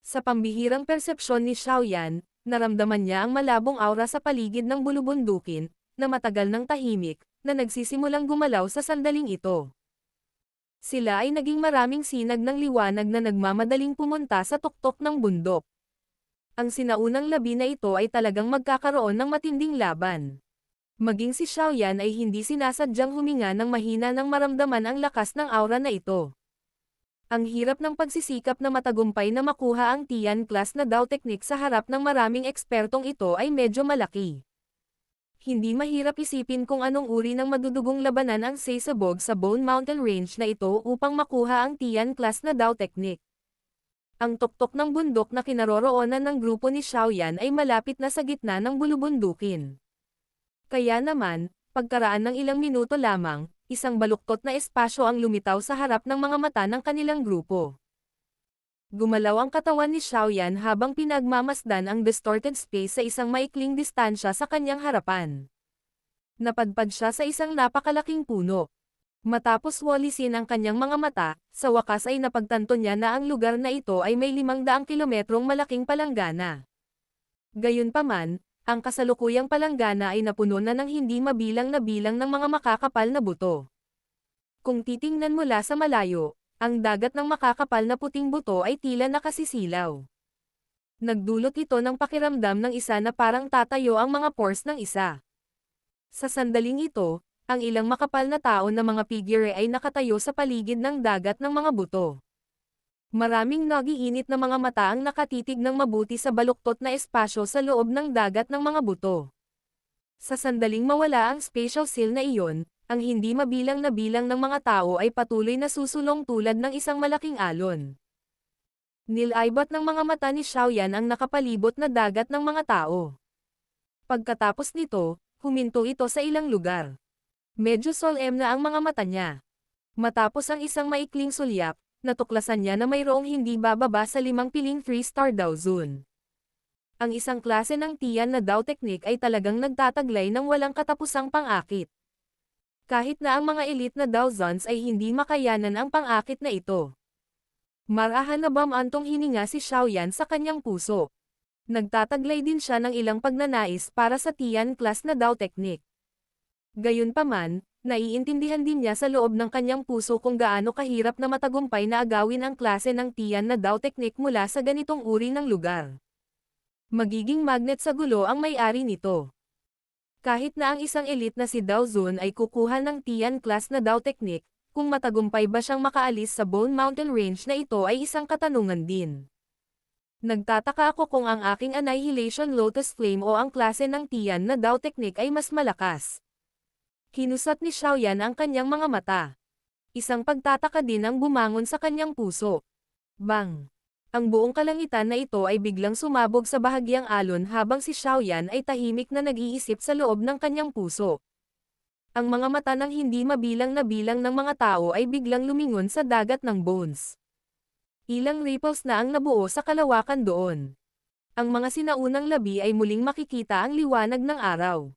Sa pambihirang persepsyon ni Xiaoyan, naramdaman niya ang malabong aura sa paligid ng bulubundukin, na matagal ng tahimik, na nagsisimulang gumalaw sa sandaling ito. Sila ay naging maraming sinag ng liwanag na nagmamadaling pumunta sa tuktok ng bundok. Ang sinaunang labi na ito ay talagang magkakaroon ng matinding laban. Maging si Xiaoyan ay hindi sinasadyang huminga ng mahina nang maramdaman ang lakas ng aura na ito. Ang hirap ng pagsisikap na matagumpay na makuha ang Tian class na Dao technique sa harap ng maraming ekspertong ito ay medyo malaki. Hindi mahirap isipin kung anong uri ng madudugong labanan ang sasabog sa Bone Mountain Range na ito upang makuha ang Tian class na Dao technique. Ang tuktok ng bundok na kinaroroonan ng grupo ni Xiaoyan ay malapit na sa gitna ng bulubundukin. Kaya naman, pagkaraan ng ilang minuto lamang, isang baluktot na espasyo ang lumitaw sa harap ng mga mata ng kanilang grupo. Gumalaw ang katawan ni Xiaoyan habang pinagmamasdan ang distorted space sa isang maikling distansya sa kanyang harapan. Napadpad siya sa isang napakalaking puno. Matapos walisin ang kanyang mga mata, sa wakas ay napagtanto niya na ang lugar na ito ay may 500 kilometrong malaking palanggana. Gayunpaman, ang kasalukuyang palanggana ay napuno na ng hindi mabilang na bilang ng mga makakapal na buto. Kung titingnan mula sa malayo, ang dagat ng makakapal na puting buto ay tila nakasisilaw. Nagdulot ito ng pakiramdam ng isa na parang tatayo ang mga pores ng isa. Sa sandaling ito, ang ilang makapal na tao na mga figure ay nakatayo sa paligid ng dagat ng mga buto. Maraming nagiinit na mga mata ang nakatitig ng mabuti sa baluktot na espasyo sa loob ng dagat ng mga buto. Sa sandaling mawala ang spatial seal na iyon, ang hindi mabilang na bilang ng mga tao ay patuloy na susulong tulad ng isang malaking alon. Nilaybot ng mga mata ni Xiaoyan ang nakapalibot na dagat ng mga tao. Pagkatapos nito, huminto ito sa ilang lugar. Medyo solemn na ang mga mata niya. Matapos ang isang maikling sulyak, natuklasan niya na mayroong hindi bababa sa 5 piling 3-star Dao Zone. Ang isang klase ng Tian na Dao technique ay talagang nagtataglay ng walang katapusang pang-akit. Kahit na ang mga elite na Dao Zones ay hindi makayanan ang pang-akit na ito. Marahan na bamantong hininga si Xiaoyan sa kanyang puso. Nagtataglay din siya ng ilang pagnanais para sa Tian class na Dao technique. Gayunpaman, naiintindihan din niya sa loob ng kanyang puso kung gaano kahirap na matagumpay na agawin ang klase ng Tian na Dao technique mula sa ganitong uri ng lugar. Magiging magnet sa gulo ang may-ari nito. Kahit na ang isang elite na si Dao Zun ay kukuha ng Tian class na Dao technique, kung matagumpay ba siyang makaalis sa Bone Mountain Range na ito ay isang katanungan din. Nagtataka ako kung ang aking Annihilation Lotus Flame o ang klase ng Tian na Dao technique ay mas malakas. Kinusat ni Xiaoyan ang kanyang mga mata. Isang pagtataka din ang bumangon sa kanyang puso. Bang! Ang buong kalangitan na ito ay biglang sumabog sa bahagyang alon habang si Xiaoyan ay tahimik na nag-iisip sa loob ng kanyang puso. Ang mga mata ng hindi mabilang na bilang ng mga tao ay biglang lumingon sa dagat ng bones. Ilang ripples na ang nabuo sa kalawakan doon. Ang mga sinaunang labi ay muling makikita ang liwanag ng araw.